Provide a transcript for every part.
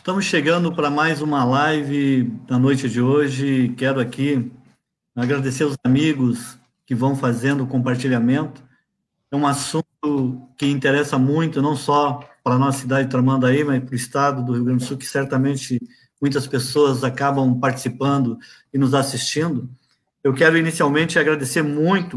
Estamos chegando para mais uma live da noite de hoje. Quero aqui agradecer os amigos que vão fazendo o compartilhamento. É um assunto que interessa muito, não só para a nossa cidade de Tramandaí, mas para o estado do Rio Grande do Sul, que certamente muitas pessoas acabam participando e nos assistindo. Eu quero inicialmente agradecer muito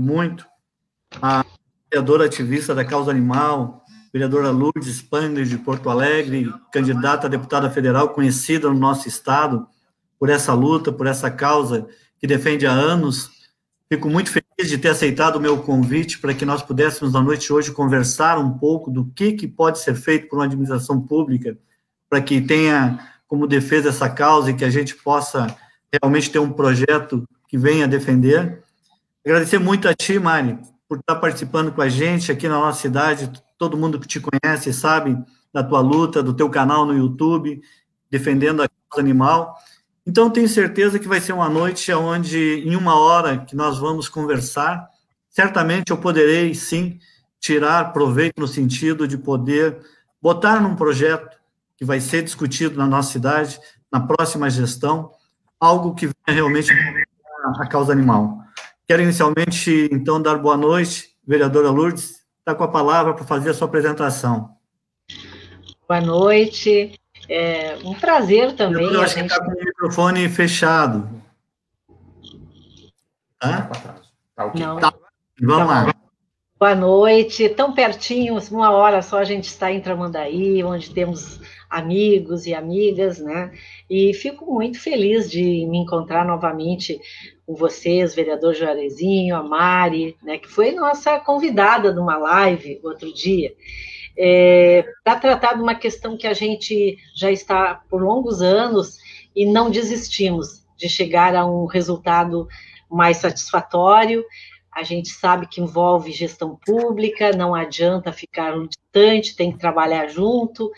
a vereadora ativista da causa animal, vereadora Lourdes Spangler, de Porto Alegre, candidata a deputada federal, conhecida no nosso estado por essa luta, por essa causa que defende há anos. Fico muito feliz de ter aceitado o meu convite para que nós pudéssemos, na noite de hoje, conversar um pouco do que pode ser feito por uma administração pública para que tenha como defesa essa causa e que a gente possa realmente ter um projeto que venha defender. Agradecer muito a ti, Mari, por estar participando com a gente aqui na nossa cidade. Todo mundo que te conhece sabe da tua luta, do teu canal no YouTube, defendendo a causa animal. Então, tenho certeza que vai ser uma noite onde, em uma hora que nós vamos conversar, certamente eu poderei, sim, tirar proveito no sentido de poder botar num projeto que vai ser discutido na nossa cidade, na próxima gestão, algo que venha realmente a causa animal. Quero inicialmente, então, dar boa noite, vereadora Lourdes, está com a palavra para fazer a sua apresentação. Boa noite, é um prazer também. Eu acho que está com o microfone fechado. Tá? Tá ok. Não. Tá. Vamos lá. Boa noite, tão pertinho, uma hora só a gente está em Tramandaí, onde temos amigos e amigas, né? E fico muito feliz de me encontrar novamente com vocês, vereador Juarezinho, a Mari, né, que foi nossa convidada numa live outro dia, para tratar de uma questão que a gente já está por longos anos e não desistimos de chegar a um resultado mais satisfatório. A gente sabe que envolve gestão pública, não adianta ficar distante, tem que trabalhar junto.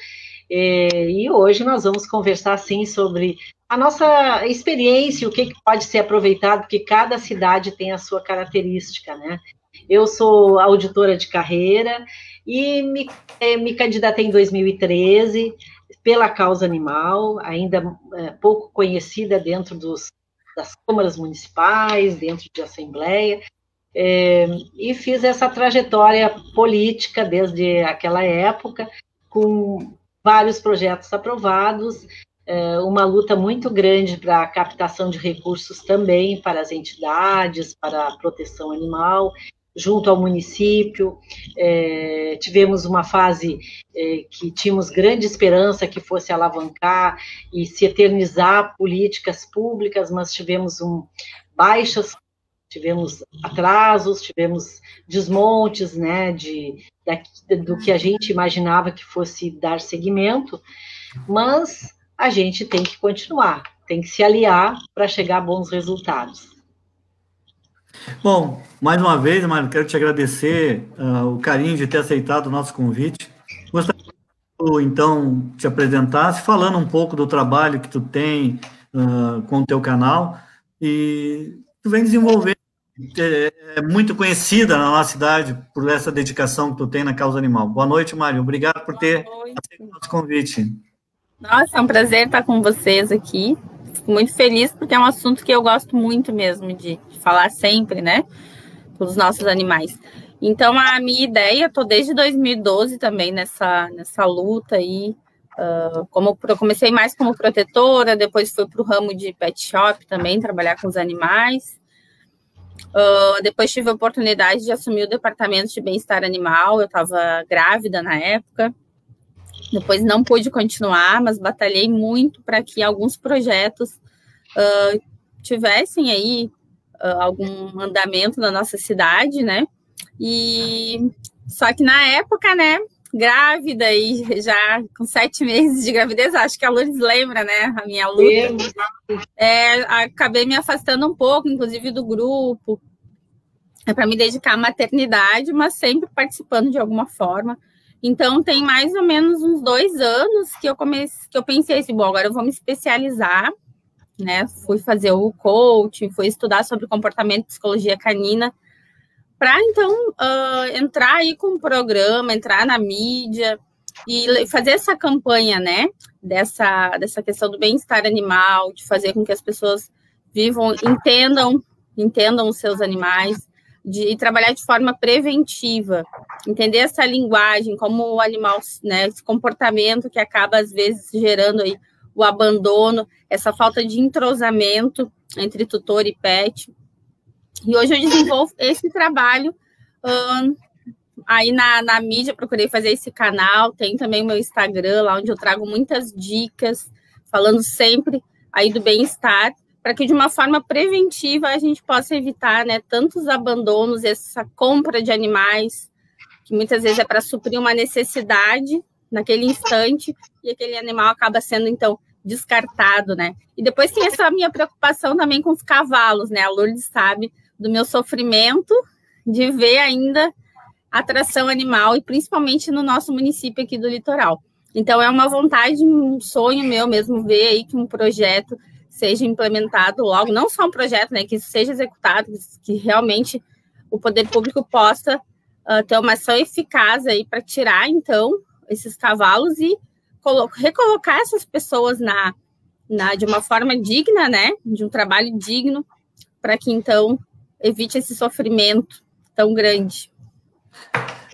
E hoje nós vamos conversar, sim, sobre a nossa experiência, o que pode ser aproveitado, porque cada cidade tem a sua característica, né? Eu sou auditora de carreira e me candidatei em 2013 pela causa animal, ainda pouco conhecida dentro das câmaras municipais, dentro de assembleia, e fiz essa trajetória política desde aquela época, com vários projetos aprovados, uma luta muito grande para a captação de recursos também para as entidades, para a proteção animal, junto ao município. Tivemos uma fase que tínhamos grande esperança que fosse alavancar e se eternizar políticas públicas, mas tivemos baixas, tivemos atrasos, tivemos desmontes, né, do que a gente imaginava que fosse dar seguimento, mas a gente tem que continuar, tem que se aliar para chegar a bons resultados. Bom, mais uma vez, Mário, quero te agradecer o carinho de ter aceitado o nosso convite. Gostaria que tu, então, te apresentasse, falando um pouco do trabalho que tu tem com o teu canal, e tu vem desenvolvendo, é muito conhecida na nossa cidade por essa dedicação que tu tem na causa animal. Boa noite, Mário, obrigado por ter aceito o nosso convite. Nossa, é um prazer estar com vocês aqui. Fico muito feliz porque é um assunto que eu gosto muito mesmo de falar sempre, né? Dos nossos animais. Então, a minha ideia, estou desde 2012 também nessa luta aí. Eu comecei mais como protetora, depois fui para o ramo de pet shop também, trabalhar com os animais. Depois tive a oportunidade de assumir o departamento de bem-estar animal. Eu estava grávida na época. Depois não pude continuar, mas batalhei muito para que alguns projetos tivessem aí algum andamento na nossa cidade, né? E só que na época, né, grávida e já com 7 meses de gravidez, acho que a Lourdes lembra, né, a minha luta. Acabei me afastando um pouco, inclusive do grupo, para me dedicar à maternidade, mas sempre participando de alguma forma. Então, tem mais ou menos uns 2 anos que eu pensei assim, bom, agora eu vou me especializar, né? Fui fazer o coaching, fui estudar sobre comportamento e psicologia canina, para então entrar aí com um programa, entrar na mídia, E fazer essa campanha, né, dessa questão do bem-estar animal, de fazer com que as pessoas vivam, entendam os seus animais, de trabalhar de forma preventiva, entender essa linguagem, como o animal, né, esse comportamento que acaba, às vezes, gerando aí o abandono, essa falta de entrosamento entre tutor e pet. E hoje eu desenvolvo esse trabalho aí na mídia, procurei fazer esse canal, tem também o meu Instagram, lá onde eu trago muitas dicas, falando sempre aí do bem-estar, para que de uma forma preventiva a gente possa evitar, né, tantos abandonos, essa compra de animais, que muitas vezes é para suprir uma necessidade naquele instante, e aquele animal acaba sendo, então, descartado, né? E depois tem essa minha preocupação também com os cavalos, né? A Lourdes sabe do meu sofrimento de ver ainda atração animal, e principalmente no nosso município aqui do litoral. Então, é uma vontade, um sonho meu mesmo, ver aí que um projeto seja implementado logo, não só um projeto, né, que seja executado, que realmente o poder público possa ter uma ação eficaz aí para tirar, então, esses cavalos e recolocar essas pessoas de uma forma digna, né, de um trabalho digno, para que, então, evite esse sofrimento tão grande.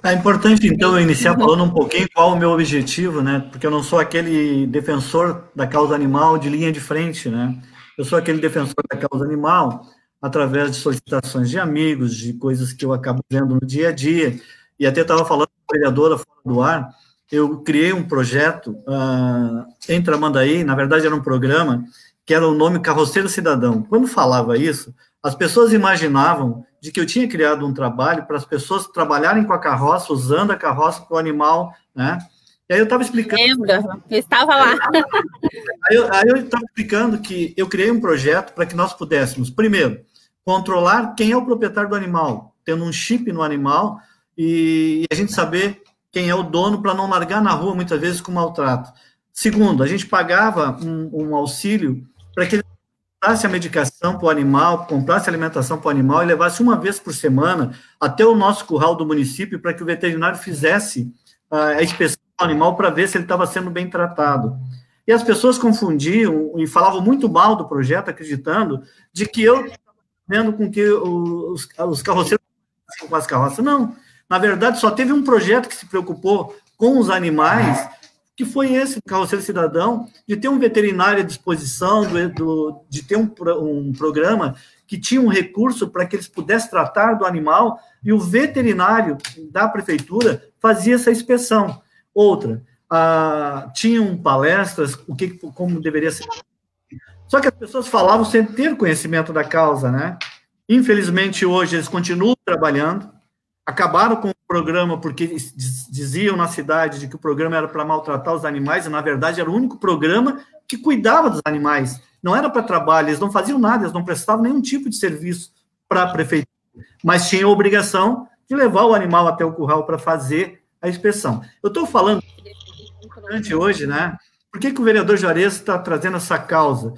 É importante, então, eu iniciar falando um pouquinho qual o meu objetivo, né? Porque eu não sou aquele defensor da causa animal de linha de frente, né? Eu sou aquele defensor da causa animal através de solicitações de amigos, de coisas que eu acabo vendo no dia a dia. E até estava falando com a vereadora fora do ar, eu criei um projeto em Tramandaí, na verdade era um programa, que era o nome Carroceiro Cidadão. Quando falava isso, as pessoas imaginavam de que eu tinha criado um trabalho para as pessoas trabalharem com a carroça, usando a carroça para o animal, né? E aí eu estava explicando... Lembra, eu estava lá. Aí eu estava explicando que eu criei um projeto para que nós pudéssemos, primeiro, controlar quem é o proprietário do animal, tendo um chip no animal e a gente saber quem é o dono para não largar na rua, muitas vezes, com maltrato. Segundo, a gente pagava um auxílio para que ele comprasse a medicação para o animal, comprasse alimentação para o animal e levasse uma vez por semana até o nosso curral do município para que o veterinário fizesse a inspeção do animal para ver se ele estava sendo bem tratado. E as pessoas confundiam e falavam muito mal do projeto, acreditando de que eu estava vendo com que os carroceiros com as carroças. Não, na verdade, só teve um projeto que se preocupou com os animais, que foi esse, o Carroceiro Cidadão, de ter um veterinário à disposição, de ter um programa que tinha um recurso para que eles pudessem tratar do animal, e o veterinário da prefeitura fazia essa inspeção. Outra, tinham palestras, como deveria ser. Só que as pessoas falavam sem ter conhecimento da causa, né? Infelizmente, hoje, eles continuam trabalhando, acabaram com o programa porque diziam na cidade de que o programa era para maltratar os animais, e na verdade era o único programa que cuidava dos animais. Não era para trabalho, eles não faziam nada, eles não prestavam nenhum tipo de serviço para a prefeitura, mas tinham a obrigação de levar o animal até o curral para fazer a inspeção. Eu estou falando importante hoje, né? Por que o vereador Juarez está trazendo essa causa?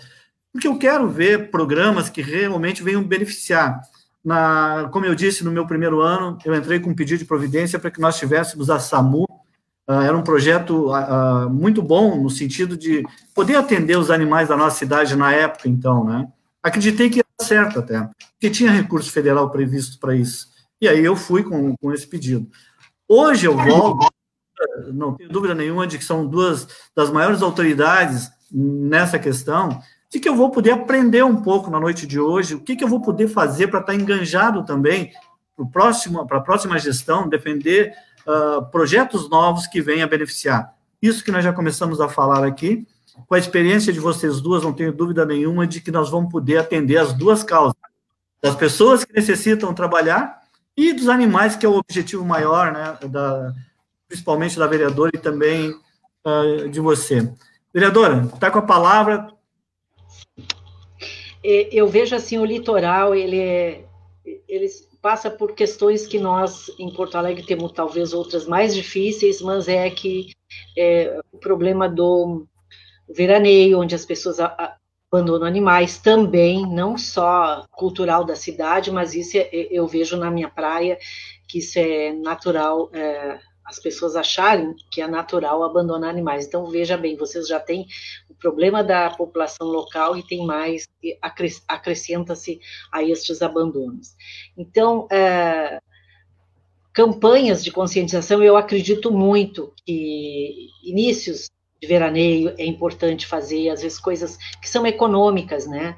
Porque eu quero ver programas que realmente venham beneficiar. Como eu disse, no meu primeiro ano, eu entrei com um pedido de providência para que nós tivéssemos a SAMU. Era um projeto muito bom, no sentido de poder atender os animais da nossa cidade na época, então, né? Acreditei que ia dar certo até, porque tinha recurso federal previsto para isso. E aí eu fui com esse pedido. Hoje eu volto, não tenho dúvida nenhuma de que são duas das maiores autoridades nessa questão, de que eu vou poder aprender um pouco na noite de hoje, o que eu vou poder fazer para estar enganjado também para a próxima gestão, defender projetos novos que venham a beneficiar. Isso que nós já começamos a falar aqui, com a experiência de vocês duas, não tenho dúvida nenhuma de que nós vamos poder atender as duas causas, das pessoas que necessitam trabalhar e dos animais, que é o objetivo maior, né, principalmente da vereadora e também de você. Vereadora, está com a palavra. Eu vejo assim, o litoral, ele passa por questões que nós, em Porto Alegre, temos talvez outras mais difíceis, mas o problema do veraneio, onde as pessoas abandonam animais, também, não só cultural da cidade, mas isso eu vejo na minha praia, que isso é natural as pessoas acharem que é natural abandonar animais. Então, veja bem, vocês já têm o problema da população local e tem mais, acrescenta-se a estes abandonos. Então, campanhas de conscientização, eu acredito muito que inícios de veraneio é importante fazer, às vezes coisas que são econômicas, né?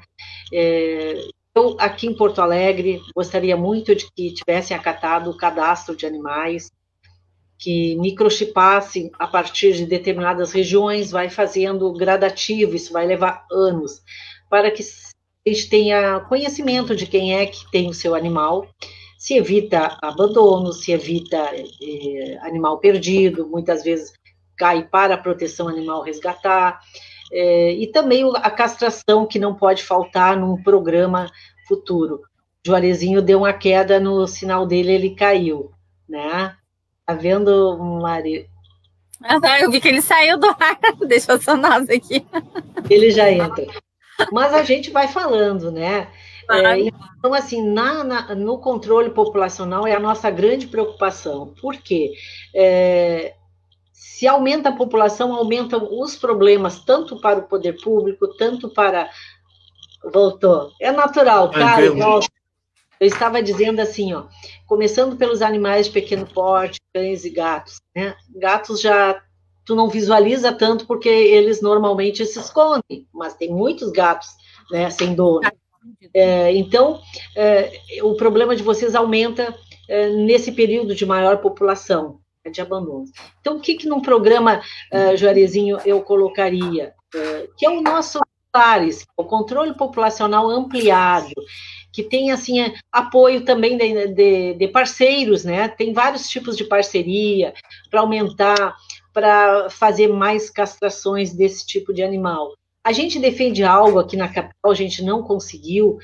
Eu, aqui em Porto Alegre, gostaria muito de que tivessem acatado o cadastro de animais, que microchipassem a partir de determinadas regiões, vai fazendo gradativo, isso vai levar anos, para que a gente tenha conhecimento de quem é que tem o seu animal, se evita abandono, se evita animal perdido, muitas vezes cai para a proteção animal resgatar, e também a castração, que não pode faltar num programa futuro. O Juarezinho deu uma queda no sinal dele, ele caiu, né? Tá vendo, Mari? Eu vi que ele saiu do ar, deixa só nós aqui. Ele já entra. Mas a gente vai falando, né? Então, assim, no controle populacional é a nossa grande preocupação. Por quê? Se aumenta a população, aumentam os problemas, tanto para o poder público, tanto para... Voltou. É natural, cara, volta. Eu estava dizendo assim, ó, começando pelos animais de pequeno porte, cães e gatos, né? Gatos já tu não visualiza tanto porque eles normalmente se escondem, mas tem muitos gatos, né, sem dono. Então, o problema de vocês aumenta nesse período de maior população, de abandono. Então, o que num programa, Juarezinho, eu colocaria? Que é o nosso PARES, o controle populacional ampliado, que tem, assim, apoio também de parceiros, né? Tem vários tipos de parceria para aumentar, para fazer mais castrações desse tipo de animal. A gente defende algo aqui na capital, a gente não conseguiu,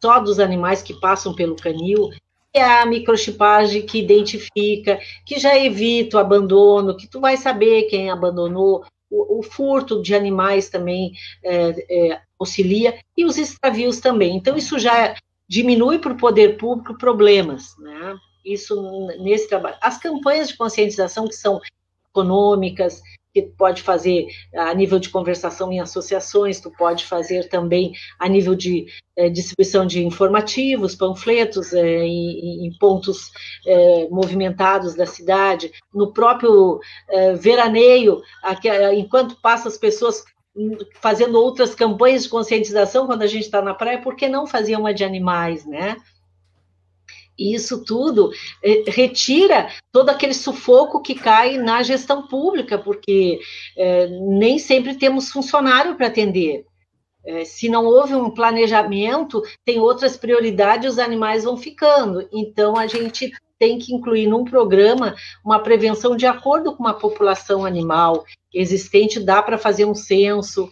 só dos animais que passam pelo canil, que é a microchipagem que identifica, que já evita o abandono, que tu vai saber quem abandonou, o furto de animais também auxilia, e os extravios também. Então, isso já diminui para o poder público problemas, né? Isso nesse trabalho. As campanhas de conscientização que são econômicas, que tu pode fazer a nível de conversação em associações, tu pode fazer também a nível de distribuição de informativos, panfletos em pontos movimentados da cidade, no próprio veraneio, enquanto passa as pessoas fazendo outras campanhas de conscientização, quando a gente está na praia, por que não fazer uma de animais, né? E isso tudo retira todo aquele sufoco que cai na gestão pública, porque nem sempre temos funcionário para atender. Se não houve um planejamento, tem outras prioridades, os animais vão ficando. Então, a gente tem que incluir num programa uma prevenção de acordo com uma população animal existente, dá para fazer um censo.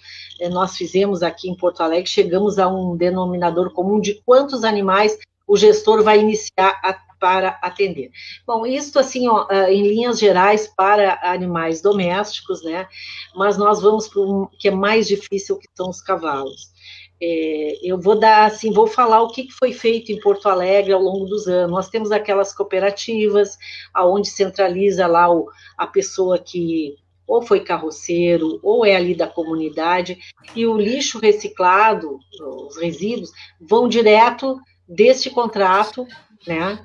Nós fizemos aqui em Porto Alegre, chegamos a um denominador comum de quantos animais o gestor vai iniciar para atender. Bom, isso, assim, ó, em linhas gerais, para animais domésticos, né? Mas nós vamos para um que é mais difícil, que são os cavalos. Eu vou dar, assim, vou falar o que foi feito em Porto Alegre ao longo dos anos. Nós temos aquelas cooperativas, aonde centraliza lá a pessoa que ou foi carroceiro, ou é ali da comunidade, e o lixo reciclado, os resíduos, vão direto deste contrato, né?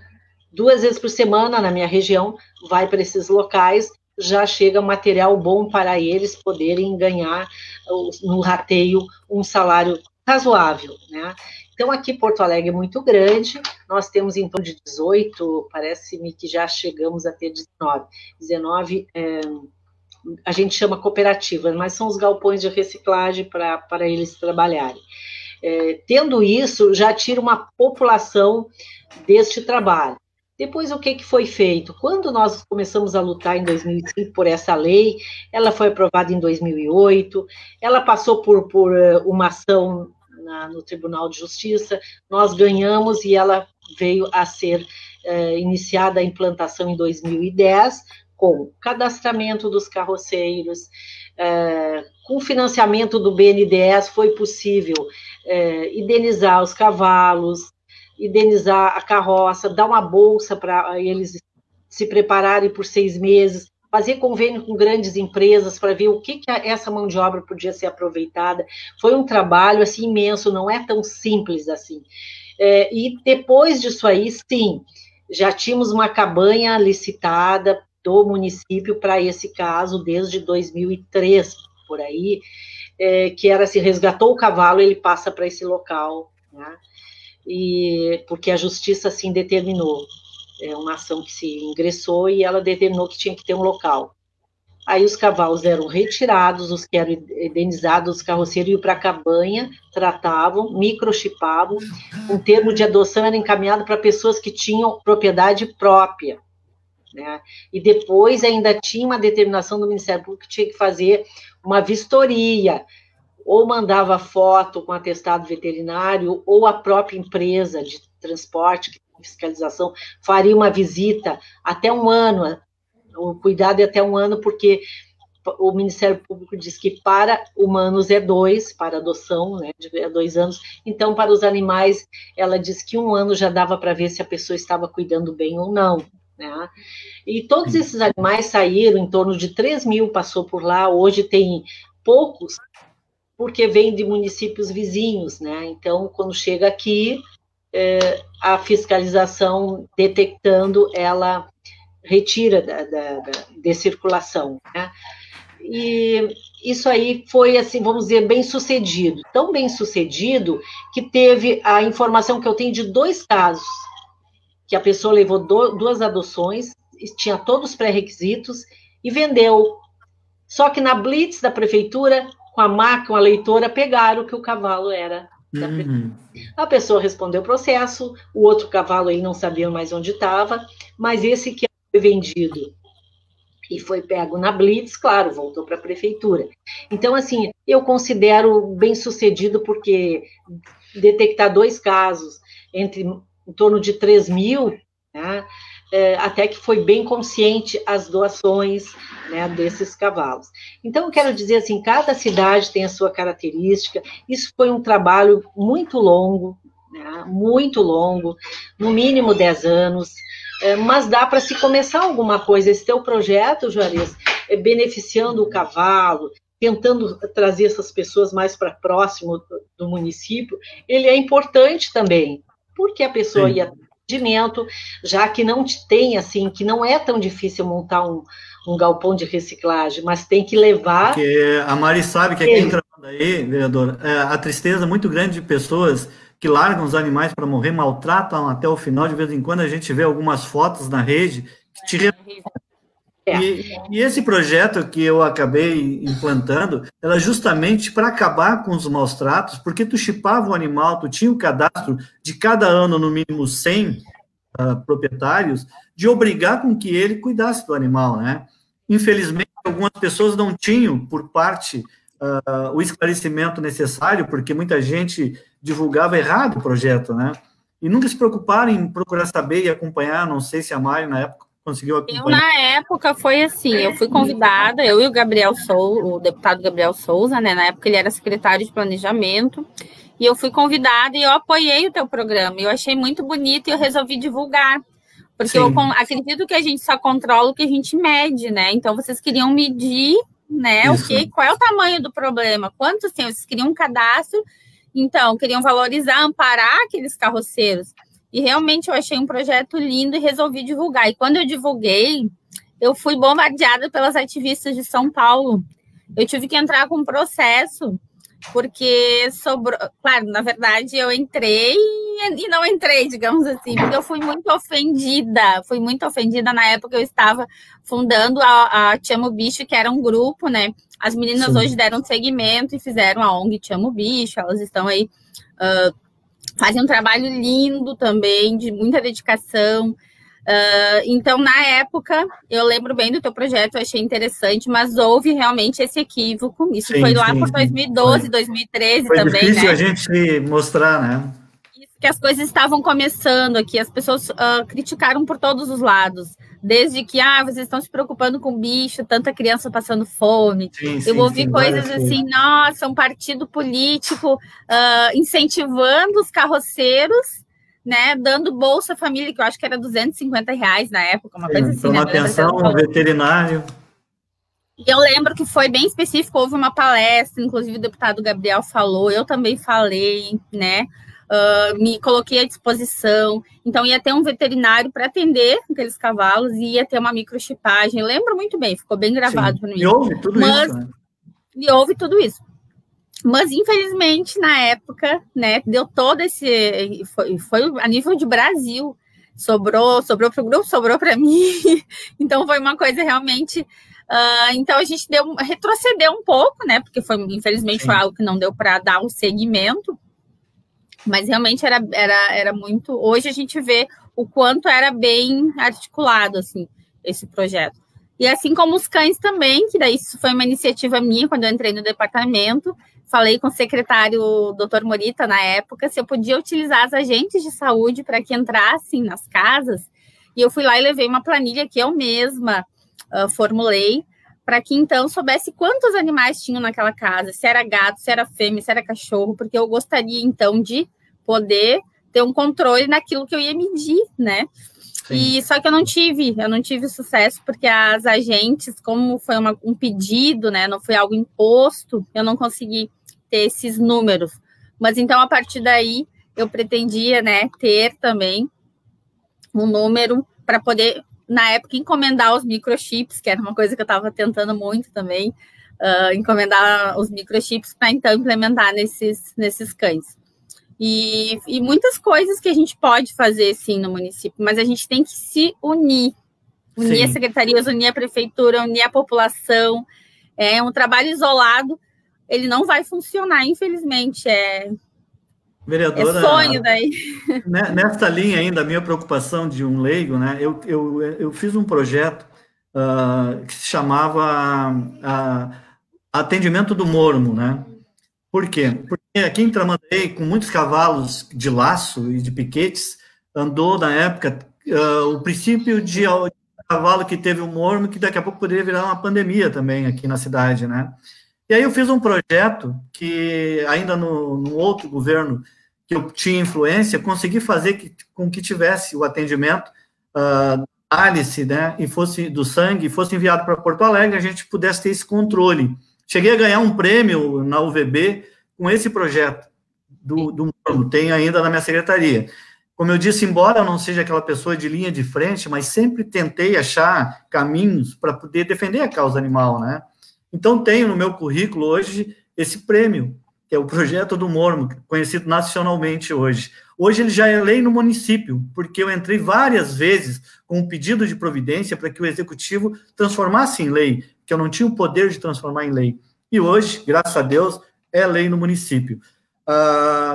2 vezes por semana na minha região, vai para esses locais, já chega material bom para eles poderem ganhar no rateio um salário razoável, né? Então, aqui Porto Alegre é muito grande, nós temos em torno de 18, parece-me que já chegamos a ter 19 a gente chama cooperativa, mas são os galpões de reciclagem para eles trabalharem. Tendo isso, já tira uma população deste trabalho. Depois, o que foi feito? Quando nós começamos a lutar em 2005 por essa lei, ela foi aprovada em 2008, ela passou por uma ação no Tribunal de Justiça, nós ganhamos e ela veio a ser iniciada a implantação em 2010, com cadastramento dos carroceiros, com financiamento do BNDES foi possível indenizar os cavalos, indenizar a carroça, dar uma bolsa para eles se prepararem por 6 meses, fazer convênio com grandes empresas para ver o que essa mão de obra podia ser aproveitada. Foi um trabalho assim imenso, não é tão simples assim. E depois disso aí, sim, já tínhamos uma cabanha licitada do município para esse caso desde 2003, por aí, que era se resgatou o cavalo, ele passa para esse local, né? E porque a justiça assim determinou. É uma ação que se ingressou e ela determinou que tinha que ter um local. Aí os cavalos eram retirados, os que eram indenizados, os carroceiros iam para a cabanha, tratavam, microchipavam, um termo de adoção era encaminhado para pessoas que tinham propriedade própria, né? E depois ainda tinha uma determinação do Ministério Público que tinha que fazer uma vistoria, ou mandava foto com atestado veterinário, ou a própria empresa de transporte, que tem fiscalização, faria uma visita até 1 ano, o cuidado é até 1 ano, porque o Ministério Público diz que para humanos é 2, para adoção, né, é 2 anos, então para os animais, ela diz que 1 ano já dava para ver se a pessoa estava cuidando bem ou não, né? E todos esses animais saíram, em torno de 3 mil passou por lá, hoje tem poucos, porque vem de municípios vizinhos, né? Então, quando chega aqui, a fiscalização detectando, ela retira de circulação, né? E isso aí foi, assim, vamos dizer, bem sucedido. Tão bem sucedido que teve a informação que eu tenho de 2 casos, que a pessoa levou 2 adoções, tinha todos os pré-requisitos e vendeu. Só que na blitz da prefeitura, com a máquina, a leitora, pegaram que o cavalo era da prefeitura. A pessoa respondeu o processo, o outro cavalo aí não sabia mais onde estava, mas esse que foi vendido e foi pego na blitz, claro, voltou para a prefeitura. Então, assim, eu considero bem sucedido porque detectar 2 casos em torno de 3 mil, né, até que foi bem consciente as doações, né, desses cavalos. Então, eu quero dizer assim, cada cidade tem a sua característica, isso foi um trabalho muito longo, né, muito longo, no mínimo 10 anos, mas dá para se começar alguma coisa. Esse teu projeto, Juarez, beneficiando o cavalo, tentando trazer essas pessoas mais para próximo do município, ele é importante também, porque a pessoa ia ter atendimento, já que não tem, assim, que não é tão difícil montar um galpão de reciclagem, mas tem que levar... Porque a Mari sabe que aqui em Tramandaí, vereador, a tristeza muito grande de pessoas que largam os animais para morrer, maltratam até o final, de vez em quando a gente vê algumas fotos na rede que te... E esse projeto que eu acabei implantando era justamente para acabar com os maus tratos, porque tu chipava o animal, tu tinha o cadastro de cada ano, no mínimo 100 proprietários, de obrigar com que ele cuidasse do animal, né? Infelizmente, algumas pessoas não tinham, por parte, o esclarecimento necessário, porque muita gente divulgava errado o projeto, né? E nunca se preocuparam em procurar saber e acompanhar, não sei se a Mari, na época, conseguiu acompanhar. Eu, na época, foi assim, eu fui convidada, eu e o Gabriel Souza, o deputado Gabriel Souza, né, na época ele era secretário de planejamento, e eu fui convidada e eu apoiei o teu programa, eu achei muito bonito e eu resolvi divulgar, porque eu acredito que a gente só controla o que a gente mede, né, então vocês queriam medir, né, qual é o tamanho do problema, quantos tem, vocês queriam um cadastro, então, queriam valorizar, amparar aqueles carroceiros. E realmente eu achei um projeto lindo e resolvi divulgar. E quando eu divulguei, eu fui bombardeada pelas ativistas de São Paulo. Eu tive que entrar com um processo, porque sobrou... Claro, na verdade, eu entrei e não entrei, digamos assim, porque eu fui muito ofendida. Fui muito ofendida na época, eu estava fundando a Te Amo Bicho, que era um grupo, né? As meninas hoje deram seguimento e fizeram a ONG Te Amo Bicho. Elas estão aí... fazem um trabalho lindo também, de muita dedicação. Então, na época, eu lembro bem do teu projeto, eu achei interessante, mas houve realmente esse equívoco. Isso foi lá por 2012, 2013 foi também, difícil, né? A gente mostrar, né? Isso, que as coisas estavam começando aqui, as pessoas criticaram por todos os lados. Desde que, vocês estão se preocupando com bicho, tanta criança passando fome. Eu ouvi coisas assim, nossa, um partido político incentivando os carroceiros, né, dando Bolsa Família, que eu acho que era R$250 na época, uma coisa assim. Uma pensão, um veterinário. E eu lembro que foi bem específico, houve uma palestra, inclusive o deputado Gabriel falou, eu também falei, né, me coloquei à disposição, então ia ter um veterinário para atender aqueles cavalos e ia ter uma microchipagem, eu lembro muito bem, ficou bem gravado para mim. E houve tudo isso, né? E houve tudo isso. Mas, infelizmente, na época, né, deu todo esse... Foi a nível de Brasil. Sobrou para o grupo, sobrou para mim. Então, foi uma coisa realmente... então, a gente retrocedeu um pouco, né? Porque, infelizmente, foi algo que não deu para dar um segmento. Mas, realmente, era muito... Hoje, a gente vê o quanto era bem articulado, assim, esse projeto. E assim como os cães também, que daí isso foi uma iniciativa minha, quando eu entrei no departamento... Falei com o secretário, Dr. Morita, na época, se eu podia utilizar as agentes de saúde para que entrassem nas casas. E eu fui lá e levei uma planilha que eu mesma formulei, para que, então, soubesse quantos animais tinham naquela casa, se era gato, se era fêmea, se era cachorro, porque eu gostaria, então, de poder ter um controle naquilo que eu ia medir, né? Sim. E só que eu não tive sucesso, porque as agentes, como foi um pedido, né, não foi algo imposto, eu não consegui ter esses números. Mas então, a partir daí, eu pretendia, né, ter também um número para poder, na época, encomendar os microchips, que era uma coisa que eu estava tentando muito também, encomendar os microchips para, então, implementar nesses cães. E muitas coisas que a gente pode fazer, sim, no município, mas a gente tem que se unir as secretarias, unir a prefeitura, unir a população. É um trabalho isolado, ele não vai funcionar, infelizmente. Vereadora, é sonho daí. Nessa linha ainda, a minha preocupação de um leigo, né? Eu fiz um projeto que se chamava Atendimento do Mormo, né? Por quê? Porque aqui em Tramandaí, com muitos cavalos de laço e de piquetes, andou, na época, o princípio de cavalo que teve um mormo, que daqui a pouco poderia virar uma pandemia também aqui na cidade, né? E aí eu fiz um projeto que, ainda no outro governo que eu tinha influência, consegui fazer com que tivesse o atendimento análise, né, e fosse do sangue, fosse enviado para Porto Alegre, a gente pudesse ter esse controle. Cheguei a ganhar um prêmio na UVB com esse projeto do mormo, tem ainda na minha secretaria. Como eu disse, embora eu não seja aquela pessoa de linha de frente, mas sempre tentei achar caminhos para poder defender a causa animal, né? Então, tenho no meu currículo hoje esse prêmio, que é o projeto do mormo, conhecido nacionalmente hoje. Hoje ele já é lei no município, porque eu entrei várias vezes com um pedido de providência para que o executivo transformasse em lei, que eu não tinha o poder de transformar em lei. E hoje, graças a Deus, é lei no município.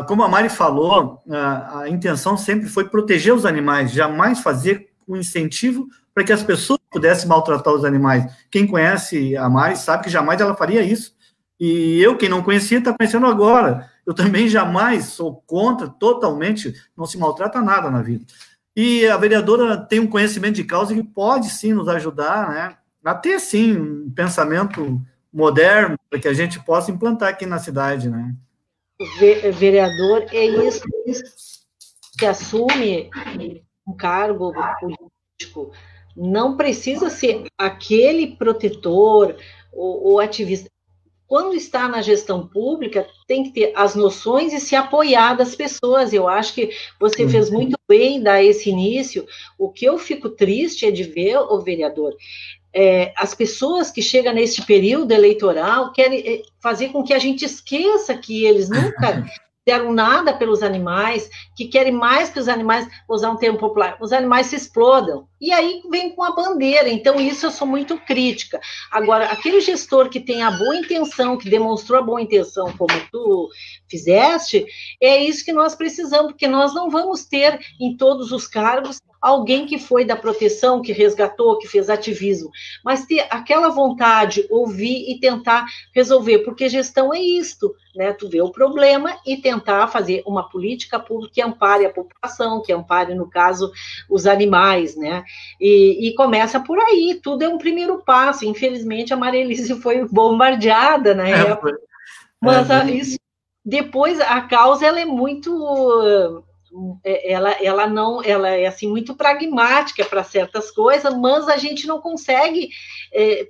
Como a Mari falou, a intenção sempre foi proteger os animais, jamais fazer um incentivo para que as pessoas pudessem maltratar os animais. Quem conhece a Mari sabe que jamais ela faria isso. E eu, quem não conhecia, está conhecendo agora. Eu também jamais sou contra, totalmente, não se maltrata nada na vida. E a vereadora tem um conhecimento de causa que pode, sim, nos ajudar, né, a ter, sim, um pensamento moderno para que a gente possa implantar aqui na cidade, né. O vereador é isso que assume um cargo político. Não precisa ser aquele protetor ou ativista. Quando está na gestão pública, tem que ter as noções e se apoiar das pessoas. Eu acho que você fez muito bem dar esse início. O que eu fico triste é de ver, o vereador, as pessoas que chegam neste período eleitoral querem fazer com que a gente esqueça que eles nunca deram nada pelos animais, que querem mais que os animais, vou usar um termo popular, os animais se explodam. E aí vem com a bandeira. Então, isso eu sou muito crítica. Agora, aquele gestor que tem a boa intenção, que demonstrou a boa intenção, como tu fizeste, é isso que nós precisamos, porque nós não vamos ter em todos os cargos alguém que foi da proteção, que resgatou, que fez ativismo, mas ter aquela vontade, ouvir e tentar resolver, porque gestão é isto, né? Tu vê o problema e tentar fazer uma política pública que ampare a população, que ampare, no caso, os animais, né? E começa por aí, tudo é um primeiro passo. Infelizmente, a Maria-Elise foi bombardeada na época, mas isso, depois a causa ela é muito ela é assim muito pragmática para certas coisas, mas a gente não consegue,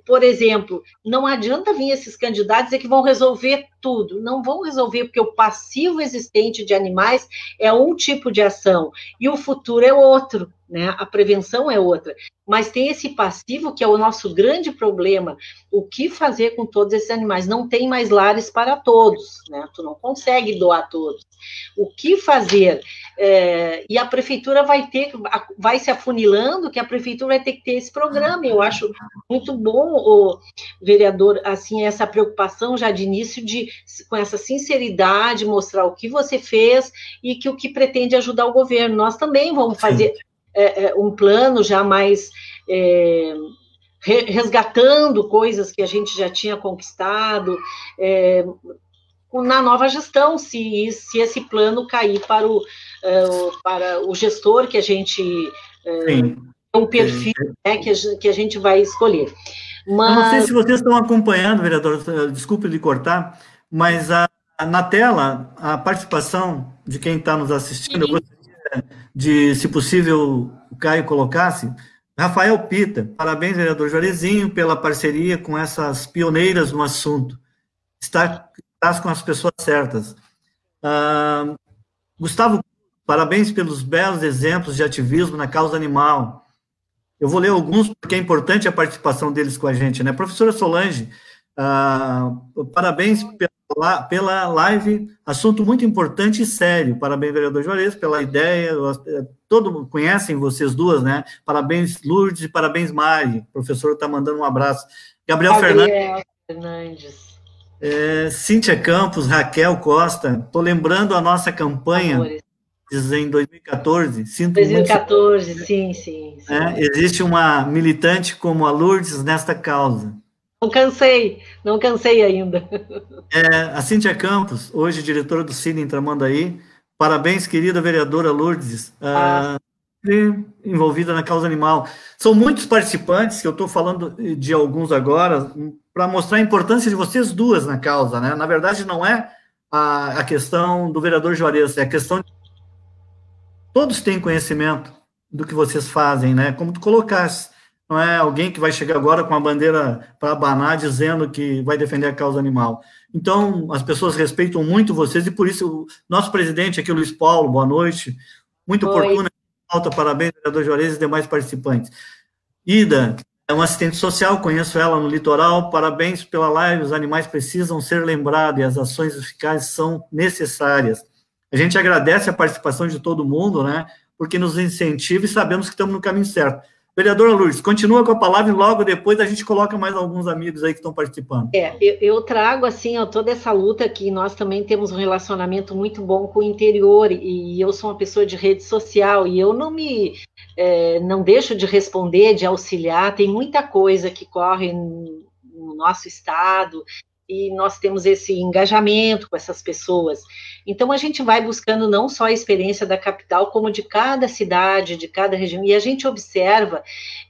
por exemplo, não adianta vir esses candidatos dizer que vão resolver tudo, não vão resolver, porque o passivo existente de animais é um tipo de ação, e o futuro é outro, né? A prevenção é outra, mas tem esse passivo que é o nosso grande problema, o que fazer com todos esses animais? Não tem mais lares para todos, né? Tu não consegue doar todos. O que fazer? E a prefeitura vai se afunilando, que a prefeitura vai ter que ter esse programa. Eu acho muito bom, o vereador, assim, essa preocupação já de início, com essa sinceridade, mostrar o que você fez e o que pretende ajudar o governo. Nós também vamos fazer um plano já mais resgatando coisas que a gente já tinha conquistado, na nova gestão, se esse plano cair para o gestor que a gente um perfil, né, que a gente vai escolher. Mas... Eu não sei se vocês estão acompanhando, vereador, desculpe lhe cortar, mas na tela, a participação de quem está nos assistindo, eu gostaria de, se possível, o Caio colocasse, Rafael Pita, parabéns, vereador Juarezinho, pela parceria com essas pioneiras no assunto. Estás com as pessoas certas. Gustavo, parabéns pelos belos exemplos de ativismo na causa animal. Eu vou ler alguns, porque é importante a participação deles com a gente, né? Professora Solange, parabéns pela live, assunto muito importante e sério. Parabéns, vereador Juarez, pela ideia. Todos conhecem vocês duas, né? Parabéns, Lourdes, e parabéns, Mari. O professor está mandando um abraço. Gabriel Fernandes. Cíntia Campos, Raquel Costa, estou lembrando a nossa campanha em 2014. 2014, muito... sim. Existe uma militante como a Lourdes nesta causa. Não cansei ainda. A Cíntia Campos, hoje diretora do Cine em Tramandaí, parabéns, querida vereadora Lourdes, envolvida na causa animal. São muitos participantes, que eu estou falando de alguns agora, para mostrar a importância de vocês duas na causa, né? Na verdade, não é a questão do vereador Juarez, é a questão de... Todos têm conhecimento do que vocês fazem, né? Como tu colocaste, não é alguém que vai chegar agora com a bandeira para abanar dizendo que vai defender a causa animal. Então, as pessoas respeitam muito vocês e por isso o nosso presidente aqui, Luiz Paulo, boa noite, muito oportuna, parabéns, vereador Juarez e demais participantes. Ida, é uma assistente social, conheço ela no litoral, parabéns pela live, os animais precisam ser lembrados e as ações eficazes são necessárias. A gente agradece a participação de todo mundo, né, porque nos incentiva e sabemos que estamos no caminho certo. Vereadora Lourdes, continua com a palavra e logo depois a gente coloca mais alguns amigos aí que estão participando. Eu trago, assim, toda essa luta que nós também temos um relacionamento muito bom com o interior e eu sou uma pessoa de rede social e eu não deixo de responder, de auxiliar, tem muita coisa que corre no nosso estado e nós temos esse engajamento com essas pessoas. Então, a gente vai buscando não só a experiência da capital, como de cada cidade, de cada região, e a gente observa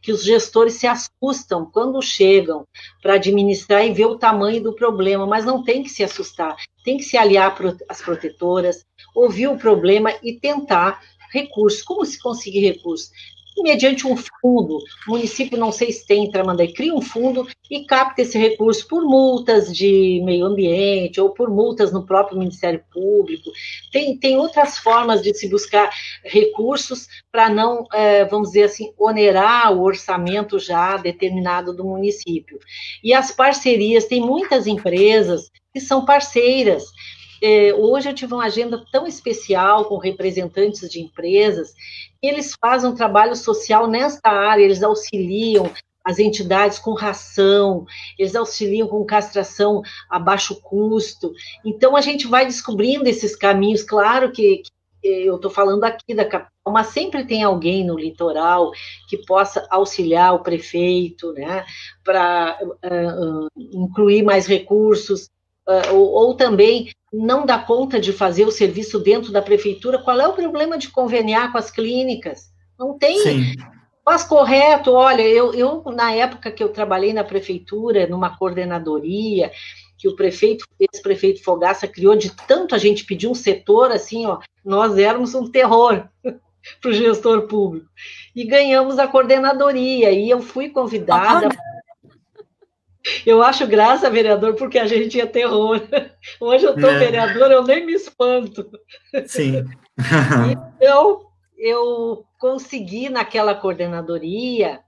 que os gestores se assustam quando chegam para administrar e ver o tamanho do problema, mas não tem que se assustar, tem que se aliar às protetoras, ouvir o problema e tentar recursos. Como se conseguir recursos? Mediante um fundo, o município, não sei se tem em Tramandaí, cria um fundo e capta esse recurso por multas de meio ambiente ou por multas no próprio Ministério Público. Tem outras formas de se buscar recursos para não, vamos dizer assim, onerar o orçamento já determinado do município. E as parcerias, tem muitas empresas que são parceiras. Hoje eu tive uma agenda tão especial com representantes de empresas, eles fazem um trabalho social nesta área, eles auxiliam as entidades com ração, eles auxiliam com castração a baixo custo. Então, a gente vai descobrindo esses caminhos. Claro que eu estou falando aqui da capital, mas sempre tem alguém no litoral que possa auxiliar o prefeito, né, para incluir mais recursos, ou também não dá conta de fazer o serviço dentro da prefeitura. Qual é o problema de conveniar com as clínicas? Não tem. Sim. Faz correto. Olha, eu na época que eu trabalhei na prefeitura, numa coordenadoria, que o ex-prefeito Fogaça criou, de tanto a gente pedir um setor, assim, ó, nós éramos um terror para o gestor público. E ganhamos a coordenadoria, e eu fui convidada. Eu acho graça, vereador, porque a gente é terror. Hoje eu estou vereador, eu nem me espanto. Sim. Então, eu consegui, naquela coordenadoria,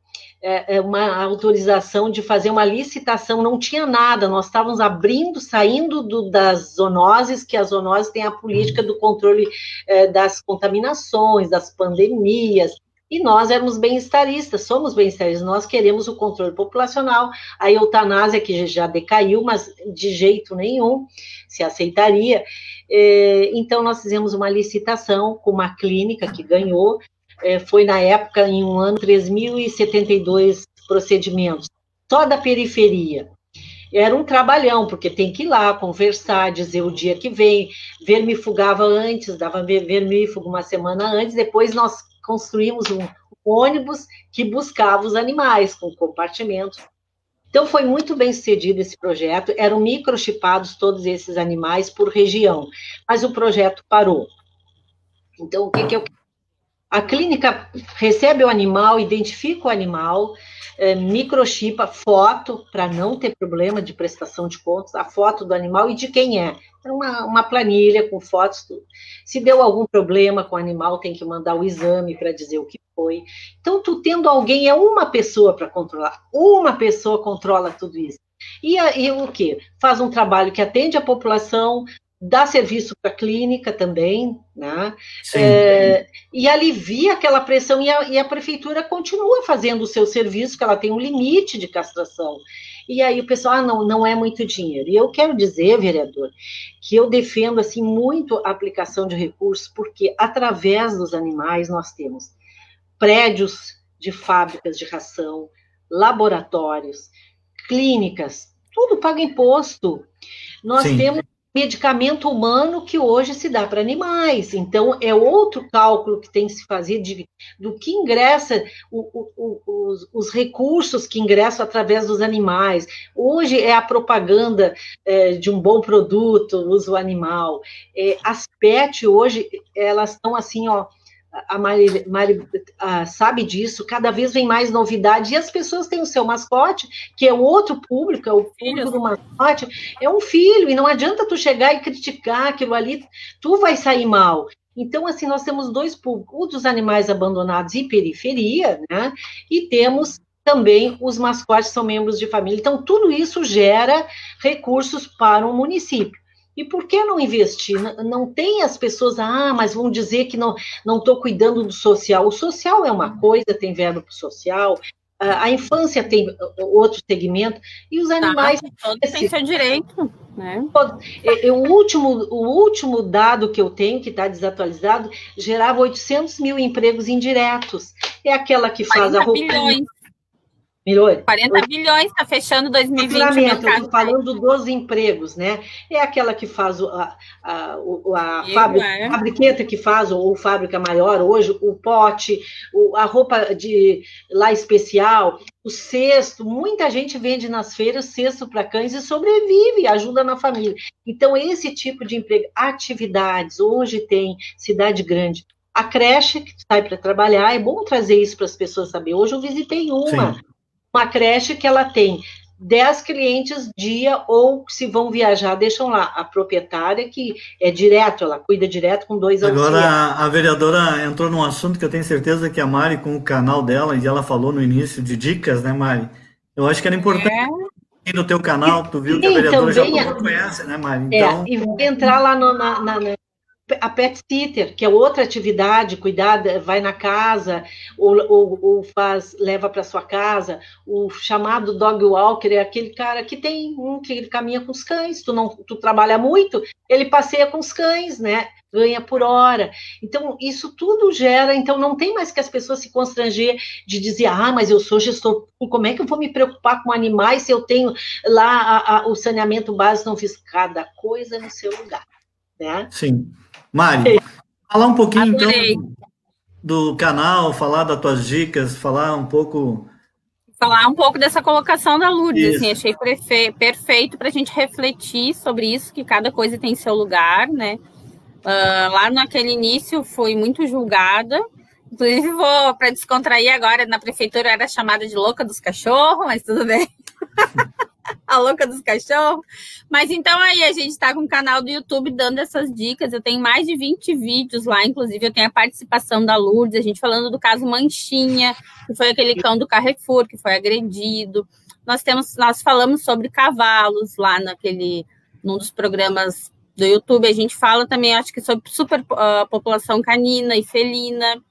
uma autorização de fazer uma licitação, não tinha nada, nós estávamos saindo das zoonoses, que as zoonoses têm a política do controle das contaminações, das pandemias, e nós éramos bem-estaristas, somos bem-estaristas, nós queremos o controle populacional, a eutanásia, que já decaiu, mas de jeito nenhum se aceitaria. Então, nós fizemos uma licitação com uma clínica que ganhou, foi na época, em um ano, 3.072 procedimentos, só da periferia. Era um trabalhão, porque tem que ir lá, conversar, dizer o dia que vem, vermifugava antes, dava vermífugo uma semana antes, depois nós construímos um ônibus que buscava os animais, com compartimentos. Então, foi muito bem sucedido esse projeto, eram microchipados todos esses animais por região, mas o projeto parou. Então, o que eu... A clínica recebe o animal, identifica o animal, microchipa, foto, para não ter problema de prestação de contas, a foto do animal e de quem é. É uma planilha com fotos, tudo. Se deu algum problema com o animal, tem que mandar o exame para dizer o que foi. Então, tu tendo alguém, é uma pessoa para controlar. Uma pessoa controla tudo isso. E o quê? Faz um trabalho que atende a população, dá serviço para a clínica também, né? E alivia aquela pressão, e a prefeitura continua fazendo o seu serviço, que ela tem um limite de castração. E aí o pessoal, não é muito dinheiro. E eu quero dizer, vereador, que eu defendo assim, muito a aplicação de recursos, porque através dos animais nós temos prédios de fábricas de ração, laboratórios, clínicas, tudo paga imposto. Nós temos medicamento humano que hoje se dá para animais. Então, é outro cálculo que tem que se fazer do que ingressa, os recursos que ingressam através dos animais. Hoje é a propaganda de um bom produto, uso animal. As pet hoje, elas estão assim, ó, a Mari sabe disso, cada vez vem mais novidade, e as pessoas têm o seu mascote, que é o outro público, é o público do mascote, é um filho, e não adianta tu chegar e criticar aquilo ali, tu vai sair mal. Então, assim, nós temos dois públicos, o dos animais abandonados e periferia, né, e temos também os mascotes que são membros de família. Então, tudo isso gera recursos para o município. E por que não investir? Não tem as pessoas, mas vão dizer que não estou cuidando do social. O social é uma coisa, tem verbo para o social, a infância tem outro segmento, e os animais... Todos têm seu direito, né? O último dado que eu tenho, que está desatualizado, gerava 800 mil empregos indiretos. É aquela que faz a roupa... 40 bilhões, está fechando 2020. Eu estou falando dos empregos, né? É aquela que faz a fabriqueta que faz, ou fábrica maior hoje, o pote, a roupa de lá especial, o cesto. Muita gente vende nas feiras cesto para cães e sobrevive, ajuda na família. Então, esse tipo de emprego, atividades, hoje tem cidade grande. A creche que sai para trabalhar, é bom trazer isso para as pessoas saberem. Hoje eu visitei uma creche que ela tem 10 clientes dia, ou se vão viajar, deixam lá. A proprietária, que é direto, ela cuida direto com 2 auxiliares. Agora, a vereadora entrou num assunto que eu tenho certeza que a Mari, com o canal dela, e ela falou no início de dicas, né, Mari? Eu acho que era importante no teu canal, tu viu que a vereadora já conhece, né, Mari? Então... e entrar lá a pet sitter, que é outra atividade, cuidar, vai na casa, ou leva para sua casa. O chamado dog walker é aquele cara que tem que ele caminha com os cães, tu trabalha muito, ele passeia com os cães, né? Ganha por hora. Então, isso tudo gera, então não tem mais que as pessoas se constranger de dizer, mas eu sou gestor, como é que eu vou me preocupar com animais se eu tenho lá o saneamento básico, não fiz cada coisa no seu lugar, né? Sim. Mari, falar um pouquinho, então, do canal, falar das tuas dicas, falar um pouco falar um pouco dessa colocação da Lourdes, assim, achei perfeito para a gente refletir sobre isso, que cada coisa tem seu lugar, né? Lá naquele início fui muito julgada, inclusive vou, para descontrair agora, na prefeitura era chamada de louca dos cachorros, mas tudo bem. A louca dos cachorros. Mas então aí a gente está com um canal do YouTube dando essas dicas. Eu tenho mais de 20 vídeos lá, inclusive eu tenho a participação da Lourdes, a gente falando do caso Manchinha, que foi aquele cão do Carrefour que foi agredido. Nós falamos sobre cavalos lá num dos programas do YouTube. A gente fala também, acho que sobre população canina e felina.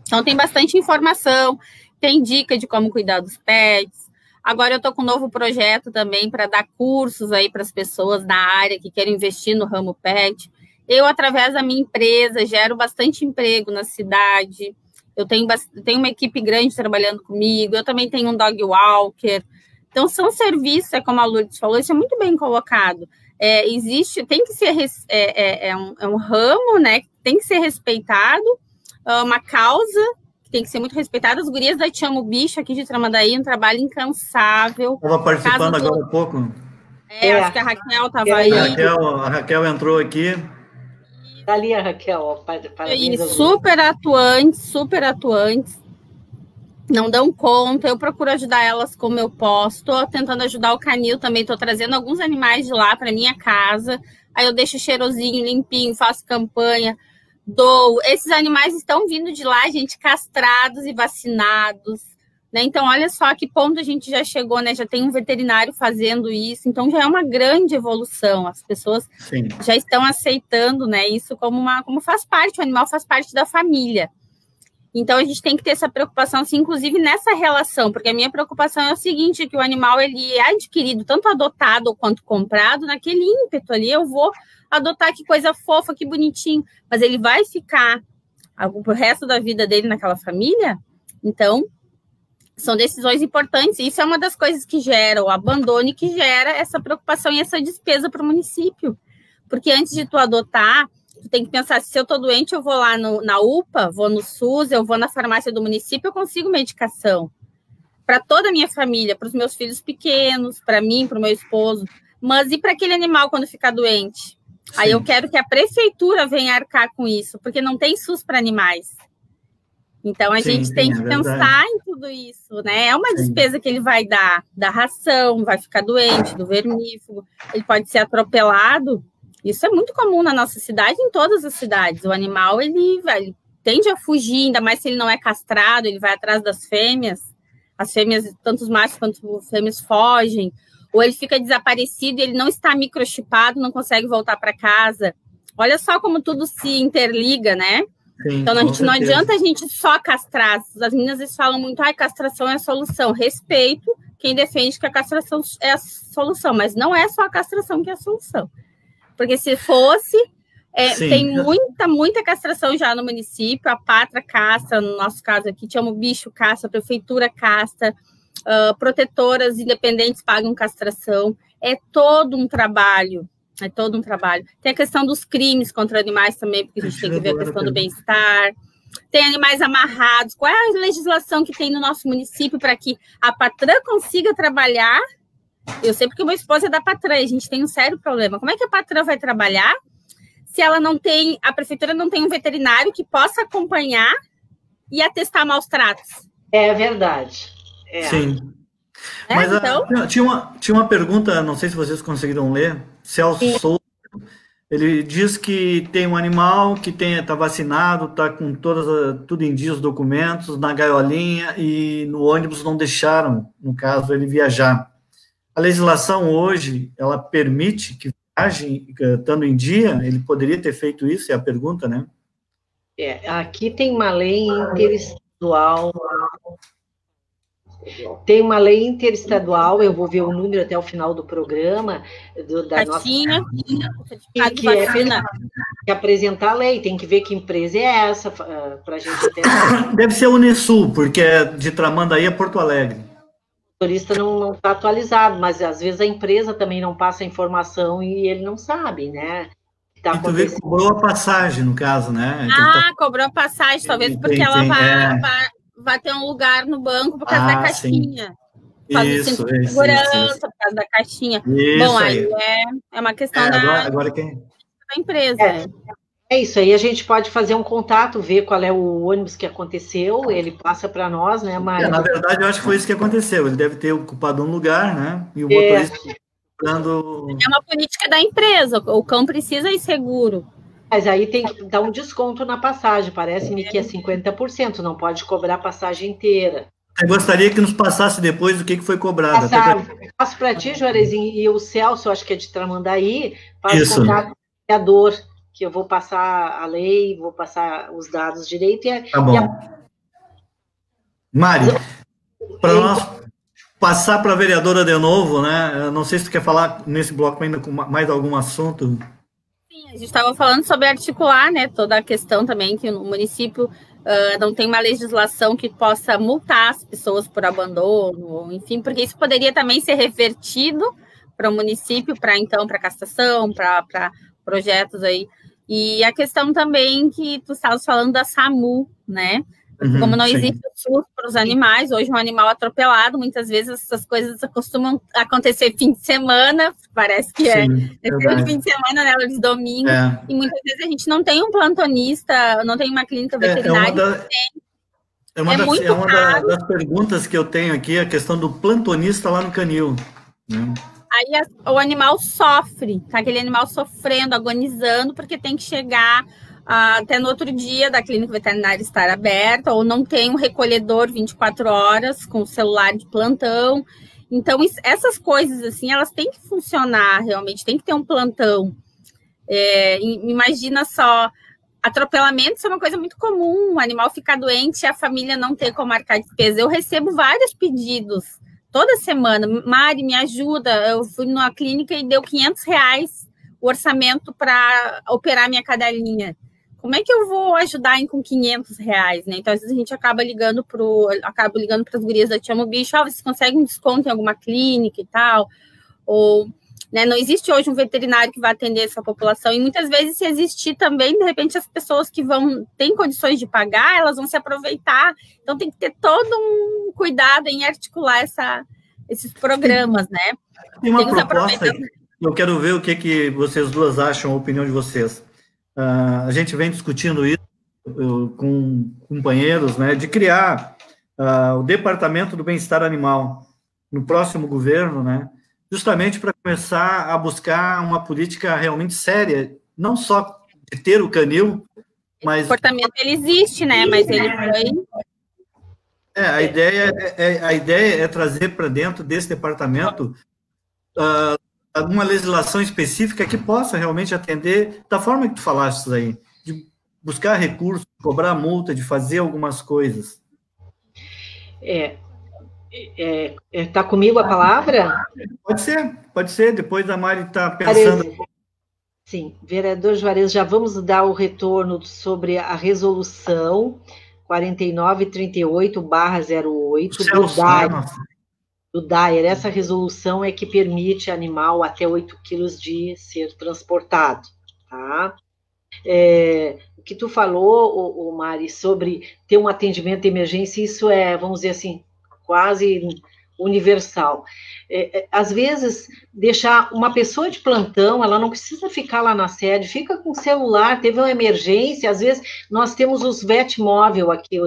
Então tem bastante informação, tem dica de como cuidar dos pets. Agora eu estou com um novo projeto também para dar cursos aí para as pessoas da área que querem investir no ramo pet. Eu, através da minha empresa, gero bastante emprego na cidade. Eu tenho uma equipe grande trabalhando comigo. Eu também tenho um dog walker. Então, são serviços, como a Lourdes falou, isso é muito bem colocado. Tem que ser um ramo, né? Tem que ser respeitado, uma causa tem que ser muito respeitada. As gurias da Te Amo Bicho, aqui de Tramandaí, um trabalho incansável. Estava participando agora há pouco. Acho que a Raquel estava aí. A Raquel entrou aqui. Está ali a Raquel. E super atuantes. Não dão conta. Eu procuro ajudar elas como eu posso. Estou tentando ajudar o canil também. Estou trazendo alguns animais de lá para minha casa. Aí eu deixo cheirosinho, limpinho, faço campanha. Esses animais estão vindo de lá, gente, castrados e vacinados, né? Então, olha só a que ponto a gente já chegou, né? Já tem um veterinário fazendo isso, então já é uma grande evolução. As pessoas Sim. já estão aceitando, né, isso como faz parte, o animal faz parte da família. Então, a gente tem que ter essa preocupação, assim, inclusive nessa relação, porque a minha preocupação é o seguinte, que o animal, ele é adquirido, tanto adotado quanto comprado, naquele ímpeto ali, eu vou adotar, que coisa fofa, que bonitinho, mas ele vai ficar pro resto da vida dele naquela família? Então, são decisões importantes, isso é uma das coisas que gera o abandono e que gera essa preocupação e essa despesa para o município, porque antes de tu adotar, tu tem que pensar, se eu tô doente, eu vou lá na UPA, vou no SUS, eu vou na farmácia do município, eu consigo medicação, para toda a minha família, para os meus filhos pequenos, para mim, para o meu esposo, mas e para aquele animal quando ficar doente? Sim. Aí eu quero que a prefeitura venha arcar com isso, porque não tem SUS para animais. Então, a gente tem que pensar em tudo isso, né? É uma despesa que ele vai dar da ração, vai ficar doente, do vermífugo, ele pode ser atropelado. Isso é muito comum na nossa cidade, em todas as cidades. O animal, ele tende a fugir, ainda mais se ele não é castrado, ele vai atrás das fêmeas. As fêmeas, tanto os machos quanto as fêmeas fogem. Ou ele fica desaparecido, ele não está microchipado, não consegue voltar para casa. Olha só como tudo se interliga, né? Sim, então, não adianta a gente só castrar. As meninas às vezes falam muito, castração é a solução. Respeito quem defende que a castração é a solução, mas não é só a castração que é a solução. Porque se fosse, tem muita castração já no município, a Pátria castra, no nosso caso aqui, Te Amo Bicho castra, a prefeitura castra, protetoras independentes pagam castração, é todo um trabalho. Tem a questão dos crimes contra animais também, porque a gente tem que ver a questão do bem-estar. Tem animais amarrados. Qual é a legislação que tem no nosso município para que a patrã consiga trabalhar? Eu sei porque o meu esposo é da patrã, a gente tem um sério problema. Como é que a patrã vai trabalhar se ela não tem, a prefeitura não tem um veterinário que possa acompanhar e atestar maus tratos? É verdade. Sim. Mas então... tinha uma pergunta, não sei se vocês conseguiram ler, Celso Souza, ele diz que tem um animal que está vacinado, está com tudo em dia, os documentos, na gaiolinha, e no ônibus não deixaram, no caso, ele viajar. A legislação hoje, ela permite que viaje, estando em dia, ele poderia ter feito isso, é a pergunta, né? Aqui tem uma lei interestadual. Tem uma lei interestadual, eu vou ver o número até o final do programa, da nossa... que apresentar a lei, tem que ver que empresa é essa, para a gente ter... Deve ser a Unisul, porque é de Tramandaí a Porto Alegre. O motorista não está atualizado, mas às vezes a empresa também não passa a informação e ele não sabe, né? Tá, tu vê que cobrou a passagem, no caso, né? Cobrou a passagem, talvez porque ela vai vai ter um lugar no banco por causa da caixinha. Por causa do cinto de segurança, por causa da caixinha. Bom, aí é uma questão agora da empresa. É isso aí, a gente pode fazer um contato, ver qual é o ônibus que aconteceu, ele passa para nós, né, Mário? Na verdade, eu acho que foi isso que aconteceu. Ele deve ter ocupado um lugar, né? E o motorista procurando... É uma política da empresa, o cão precisa ir seguro. Mas aí tem que dar um desconto na passagem, parece-me que é 50%, não pode cobrar a passagem inteira. Eu gostaria que nos passasse depois do que foi cobrado. Passo para ti, Juarezinho, e o Celso, acho que é de Tramandaí, faz contato com o vereador, que eu vou passar a lei, vou passar os dados direito. Tá bom. Mário, para nós passar para a vereadora de novo, né? Não sei se tu quer falar nesse bloco ainda com mais algum assunto. Sim, a gente estava falando sobre articular, né, toda a questão também que o município não tem uma legislação que possa multar as pessoas por abandono, enfim, porque isso poderia também ser revertido para o município, para castração, para projetos aí. E a questão também que tu estavas falando da SAMU, né? Como não existe o SUS para os animais, hoje um animal atropelado, muitas vezes essas coisas costumam acontecer fim de semana, parece que fim de semana, né, de domingo, e muitas vezes a gente não tem um plantonista, não tem uma clínica veterinária. É uma das perguntas que eu tenho aqui, a questão do plantonista lá no canil. Né? Aí o animal sofre, tá aquele animal sofrendo, agonizando, porque tem que chegar até no outro dia da clínica veterinária estar aberta, ou não tem um recolhedor 24 horas com o celular de plantão. Então, essas coisas, assim, elas têm que funcionar realmente, tem que ter um plantão. Imagina só, atropelamento, isso é uma coisa muito comum, o animal ficar doente e a família não ter como arcar despesa. Eu recebo vários pedidos toda semana. Mari, me ajuda, eu fui numa clínica e deu R$500 o orçamento para operar minha cadelinha. Como é que eu vou ajudar com R$500, né? Então, às vezes a gente acaba ligando para as gurias da Te Amo Bicho, vocês conseguem um desconto em alguma clínica e tal? Ou, né, não existe hoje um veterinário que vai atender essa população, e muitas vezes, se existir também, de repente, as pessoas que têm condições de pagar, elas vão se aproveitar. Então, tem que ter todo um cuidado em articular esses programas, né? Tem uma proposta, eu quero ver o que vocês duas acham, a opinião de vocês. A gente vem discutindo isso com companheiros, né, de criar o Departamento do Bem-Estar Animal no próximo governo, né, justamente para começar a buscar uma política realmente séria, não só de ter o canil, mas... O comportamento, ele existe, né, mas ele foi... A ideia é trazer para dentro desse departamento alguma legislação específica que possa realmente atender da forma que tu falaste aí, de buscar recursos, de cobrar multa, de fazer algumas coisas. Tá comigo a palavra? Pode ser, depois a Mari está pensando... Sim, vereador Juarez, já vamos dar o retorno sobre a resolução 4938/08 do DAER. Essa resolução é que permite animal até 8 quilos de ser transportado, tá? O que tu falou, Mari, sobre ter um atendimento de emergência, isso é, vamos dizer assim, quase universal. Às vezes, deixar uma pessoa de plantão, ela não precisa ficar lá na sede, fica com o celular, teve uma emergência, às vezes nós temos os VET-móvel aqui,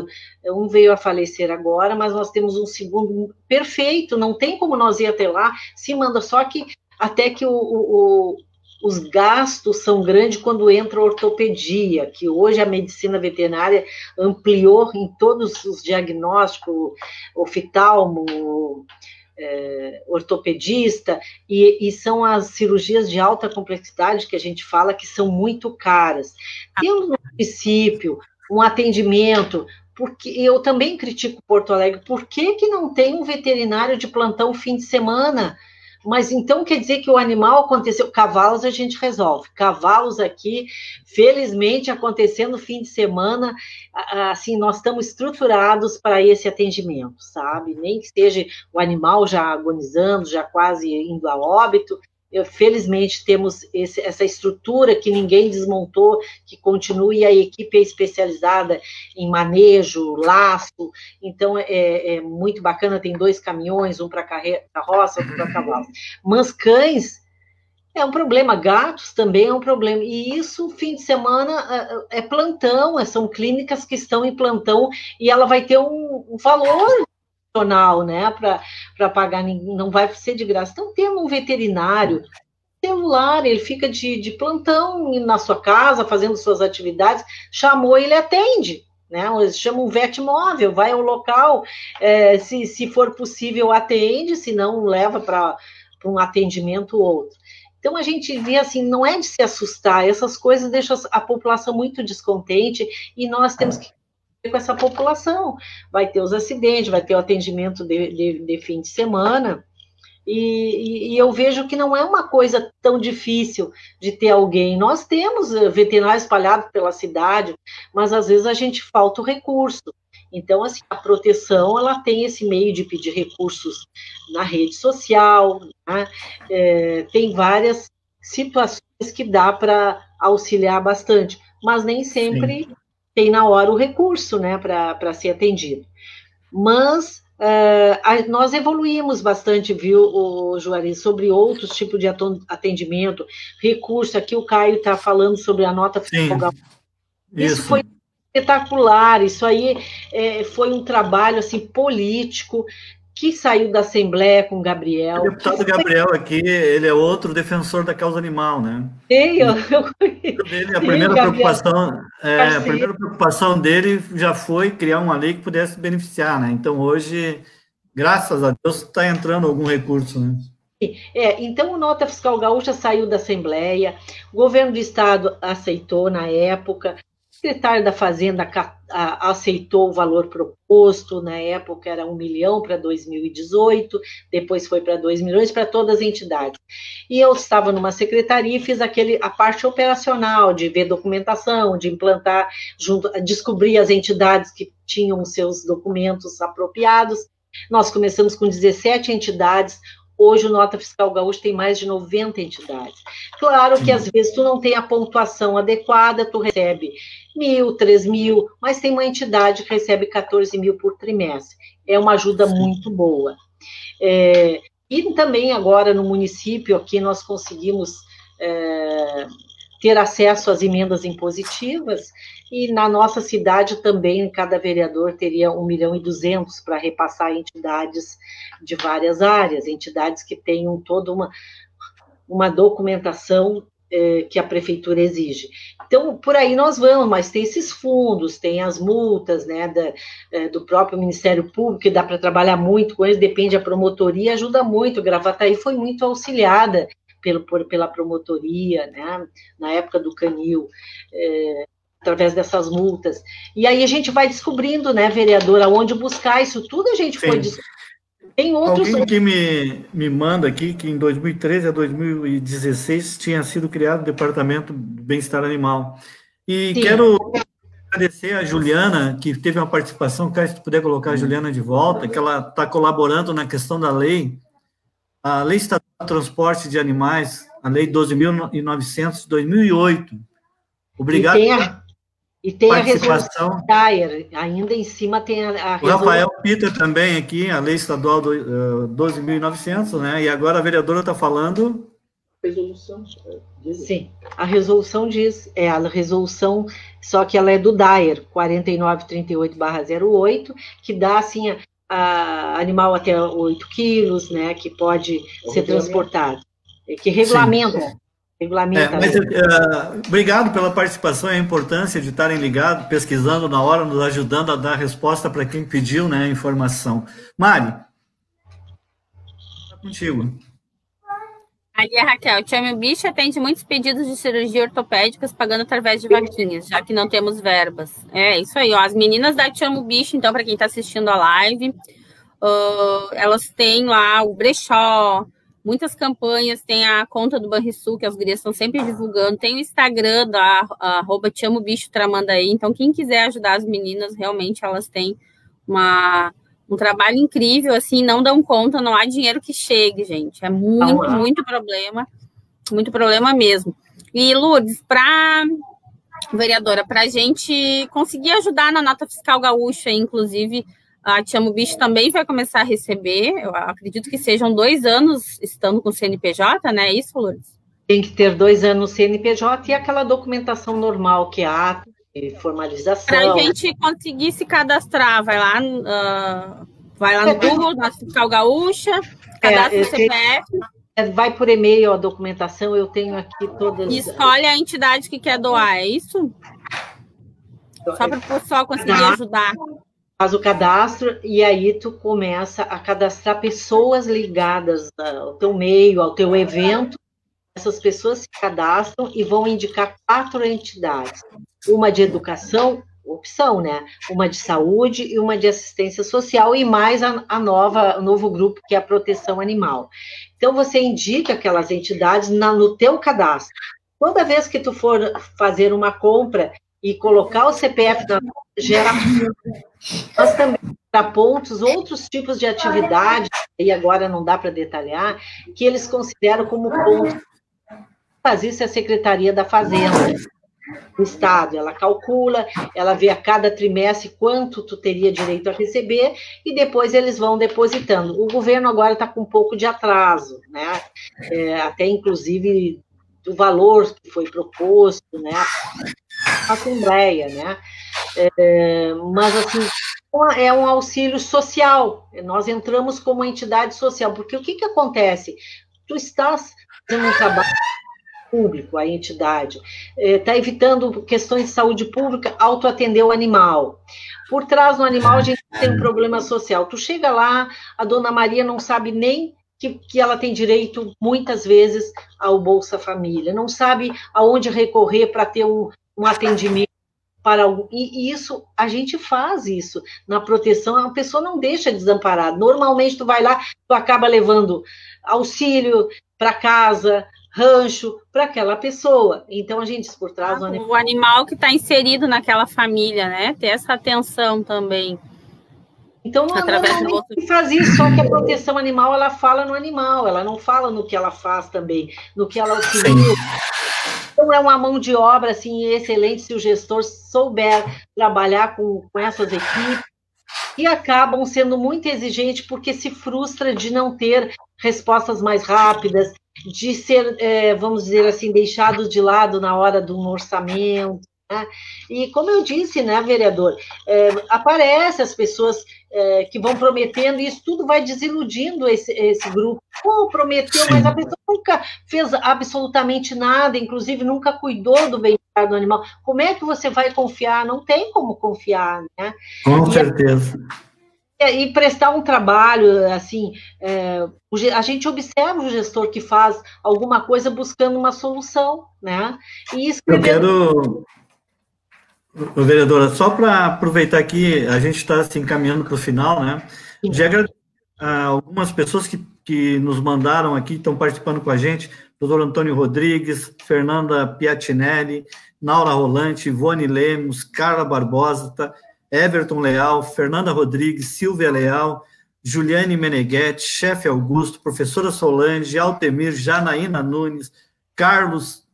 um veio a falecer agora, mas nós temos um segundo perfeito, não tem como nós ir até lá, se manda, só que até que os gastos são grandes quando entra a ortopedia, que hoje a medicina veterinária ampliou em todos os diagnósticos, oftalmo, ortopedista, e são as cirurgias de alta complexidade que a gente fala que são muito caras. Temos no município um atendimento, porque eu também critico Porto Alegre, por que não tem um veterinário de plantão fim de semana? Mas então quer dizer que o animal aconteceu, cavalos a gente resolve, cavalos aqui, felizmente acontecendo no fim de semana, assim, nós estamos estruturados para esse atendimento, sabe? Nem que seja o animal já agonizando, já quase indo a óbito, Felizmente temos essa estrutura que ninguém desmontou, que continua, e a equipe é especializada em manejo, laço, então é muito bacana, tem 2 caminhões, um para carroça, outro para cavalo. Mas cães é um problema, gatos também é um problema, e isso, fim de semana, é plantão, são clínicas que estão em plantão, e ela vai ter um valor adicional, né, para pagar, não vai ser de graça. Então, tem um veterinário celular, ele fica de plantão na sua casa, fazendo suas atividades, chamou, ele atende, né? Eles chamam um vet móvel, vai ao local, se for possível, atende, se não, leva para um atendimento ou outro. Então, a gente vê assim, não é de se assustar, essas coisas deixam a população muito descontente, e nós temos que com essa população. Vai ter os acidentes, vai ter o atendimento de fim de semana, e eu vejo que não é uma coisa tão difícil de ter alguém. Nós temos veterinários espalhados pela cidade, mas às vezes a gente falta o recurso. Então, assim, a proteção, ela tem esse meio de pedir recursos na rede social, né? Tem várias situações que dá para auxiliar bastante, mas nem sempre Sim. tem na hora o recurso, né, para ser atendido. Mas nós evoluímos bastante, viu, Juarez, sobre outros tipos de atendimento, recurso. Aqui o Caio está falando sobre a nota fiscal. Isso foi espetacular, isso aí foi um trabalho assim, político, que saiu da Assembleia com o Gabriel. O deputado Gabriel aqui, ele é outro defensor da causa animal, né? A primeira preocupação dele já foi criar uma lei que pudesse beneficiar, né? Então, hoje, graças a Deus, está entrando algum recurso, né? Então, o Nota Fiscal Gaúcha saiu da Assembleia, o governo do Estado aceitou na época, o secretário da Fazenda aceitou o valor proposto, na época era 1 milhão para 2018, depois foi para 2 milhões para todas as entidades. E eu estava numa secretaria e fiz a parte operacional, de ver documentação, de implantar, descobrir as entidades que tinham os seus documentos apropriados. Nós começamos com 17 entidades, hoje o Nota Fiscal Gaúcha tem mais de 90 entidades. Claro que às vezes tu não tem a pontuação adequada, tu recebe 1.000, 3.000, mas tem uma entidade que recebe 14 mil por trimestre. É uma ajuda muito boa. E também agora no município aqui nós conseguimos ter acesso às emendas impositivas, e na nossa cidade também cada vereador teria 1,2 milhão para repassar a entidades de várias áreas, entidades que tenham toda uma documentação que a prefeitura exige. Então, por aí nós vamos, mas tem esses fundos, tem as multas, né, do próprio Ministério Público, que dá para trabalhar muito com eles, depende da promotoria, ajuda muito. Gravataí foi muito auxiliada pela promotoria, né, na época do Canil, através dessas multas. E aí a gente vai descobrindo, né, vereadora, onde buscar isso tudo, a gente foi descobrindo. Tem outros... Alguém que me manda aqui que em 2013 a 2016 tinha sido criado o Departamento do Bem-Estar Animal. E Sim. Quero agradecer a Juliana, que teve uma participação, Caio, se tu puder colocar a Juliana de volta, que ela está colaborando na questão da lei, a Lei Estadual de Transporte de Animais, a Lei 12.900 de 2008. Obrigado. E tem a resolução Dyer, ainda em cima tem a resolução. O Rafael Peter também aqui, a Lei Estadual 12.900, né? E agora a vereadora está falando... Resolução. Sim, a resolução diz, a resolução, só que ela é do Dyer, 4938/08, que dá, assim, a animal até 8 quilos, né? Que pode ser transportado. Que regulamenta... Sim. Obrigado pela participação e a importância de estarem ligados, pesquisando na hora, nos ajudando a dar resposta para quem pediu, né, a informação. Mari, está contigo. Ali, Raquel, Te Amo Bicho atende muitos pedidos de cirurgia ortopédicas pagando através de vaquinhas, já que não temos verbas. É isso aí, ó. As meninas da Te Amo Bicho, então, para quem está assistindo a live, elas têm lá o brechó, muitas campanhas, tem a conta do Banrisul, que as gurias estão sempre divulgando, tem o Instagram da @Te Amo Bicho Tramandaí, então quem quiser ajudar as meninas, realmente elas têm um trabalho incrível, assim, não dão conta, não há dinheiro que chegue, gente. É muito problema mesmo. E, Lourdes, vereadora, para a gente conseguir ajudar na nota fiscal gaúcha, inclusive, a Te Amo Bicho também vai começar a receber, eu acredito que sejam 2 anos estando com o CNPJ, né? É isso, Lourdes? Tem que ter 2 anos CNPJ e aquela documentação normal que há, formalização. Para a gente conseguir se cadastrar, vai lá no Google, nota fiscal gaúcha, cadastra o CPF. Vai por e-mail a documentação, eu tenho aqui todas... E escolhe a entidade que quer doar, é isso? Só para o pessoal conseguir ajudar. Faz o cadastro e aí tu começa a cadastrar pessoas ligadas ao teu meio, ao teu evento. Essas pessoas se cadastram e vão indicar 4 entidades. Uma de educação, opção, né? Uma de saúde e uma de assistência social e mais o novo grupo que é a proteção animal. Então, você indica aquelas entidades no teu cadastro. Toda vez que tu for fazer uma compra e colocar o CPF na conta, gera nós também para pontos, outros tipos de atividade, e agora não dá para detalhar, que eles consideram como pontos. Faz isso a Secretaria da Fazenda do Estado, ela calcula, ela vê a cada trimestre quanto tu teria direito a receber e depois eles vão depositando. O governo agora está com um pouco de atraso, né? Até inclusive do valor que foi proposto, né? A Assembleia, né? Mas assim, é um auxílio social, nós entramos como entidade social, porque o que acontece? Tu estás fazendo um trabalho público, a entidade, está evitando questões de saúde pública, autoatender o animal. Por trás do animal, a gente tem um problema social. Tu chega lá, a dona Maria não sabe nem que ela tem direito, muitas vezes, ao Bolsa Família, não sabe aonde recorrer para ter um atendimento para algum... E isso, a gente faz isso. Na proteção, a pessoa não deixa desamparada. Normalmente, tu vai lá, tu acaba levando auxílio para casa, rancho para aquela pessoa. Então, a gente, por trás do animal... O animal que está inserido naquela família, né? Ter essa atenção também. Então, não faz isso, só que a proteção animal, ela fala no animal, ela não fala no que ela faz também, no que ela auxilia. Então, é uma mão de obra, assim, excelente se o gestor souber trabalhar com essas equipes, e acabam sendo muito exigentes porque se frustra de não ter respostas mais rápidas, de ser, vamos dizer assim, deixados de lado na hora do orçamento, né? E como eu disse, né, vereador, aparece as pessoas que vão prometendo, e isso tudo vai desiludindo esse grupo. Pô, prometeu, mas a pessoa nunca fez absolutamente nada, inclusive nunca cuidou do bem-estar do animal. Como é que você vai confiar? Não tem como confiar, né? Com certeza. E prestar um trabalho, assim, a gente observa o gestor que faz alguma coisa buscando uma solução, né? E escrevendo... Vereadora, só para aproveitar aqui, a gente está se encaminhando para o final, né? De agradecer a algumas pessoas que nos mandaram aqui, estão participando com a gente, doutor Antônio Rodrigues, Fernanda Piatinelli, Naura Rolante, Ivone Lemos, Carla Barbosa, Everton Leal, Fernanda Rodrigues, Silvia Leal, Juliane Meneghetti, Chefe Augusto, professora Solange, Altemir, Janaína Nunes, Carlos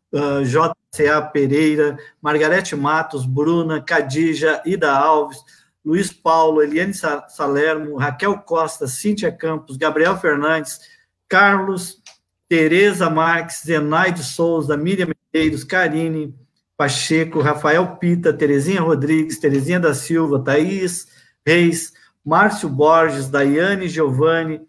JCA Pereira, Margarete Matos, Bruna, Cadija, Ida Alves, Luiz Paulo, Eliane Salermo, Raquel Costa, Cíntia Campos, Gabriel Fernandes, Carlos, Tereza Marques, Zenaide Souza, Miriam Medeiros, Karine Pacheco, Rafael Pita, Terezinha Rodrigues, Terezinha da Silva, Thaís Reis, Márcio Borges, Daiane Giovanni,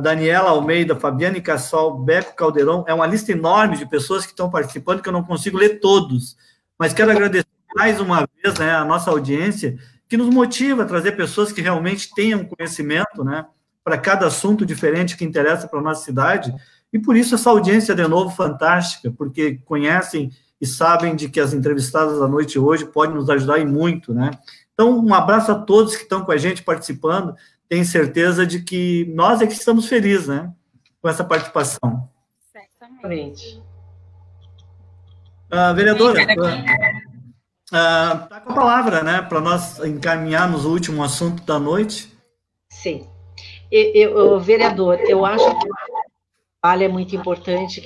Daniela Almeida, Fabiane Cassol, Beco Caldeirão. É uma lista enorme de pessoas que estão participando, que eu não consigo ler todos, mas quero agradecer mais uma vez, né, a nossa audiência, que nos motiva a trazer pessoas que realmente tenham conhecimento, né, para cada assunto diferente que interessa para a nossa cidade, e por isso essa audiência, de novo, fantástica, porque conhecem e sabem de que as entrevistadas da noite hoje podem nos ajudar e muito, né? Então, um abraço a todos que estão com a gente participando, tenho certeza de que nós é que estamos felizes, né, com essa participação. Certamente. Vereadora, está com a palavra, né, para nós encaminharmos o último assunto da noite. Sim. Vereador, eu acho que é muito importante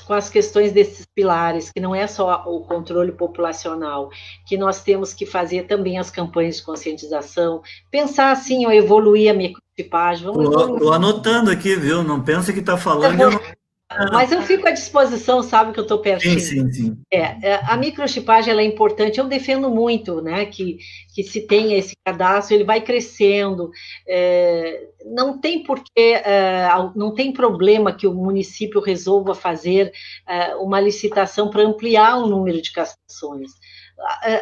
com as questões desses pilares, que não é só o controle populacional, que nós temos que fazer também as campanhas de conscientização, pensar assim, evoluir a microtipagem. Estou anotando aqui, viu? Não pensa que está falando. Mas eu fico à disposição, sabe que eu estou pertinho. Sim. A microchipagem ela é importante, eu defendo muito, né, que se tenha esse cadastro, ele vai crescendo, não tem porquê, não tem problema que o município resolva fazer uma licitação para ampliar o número de castrações.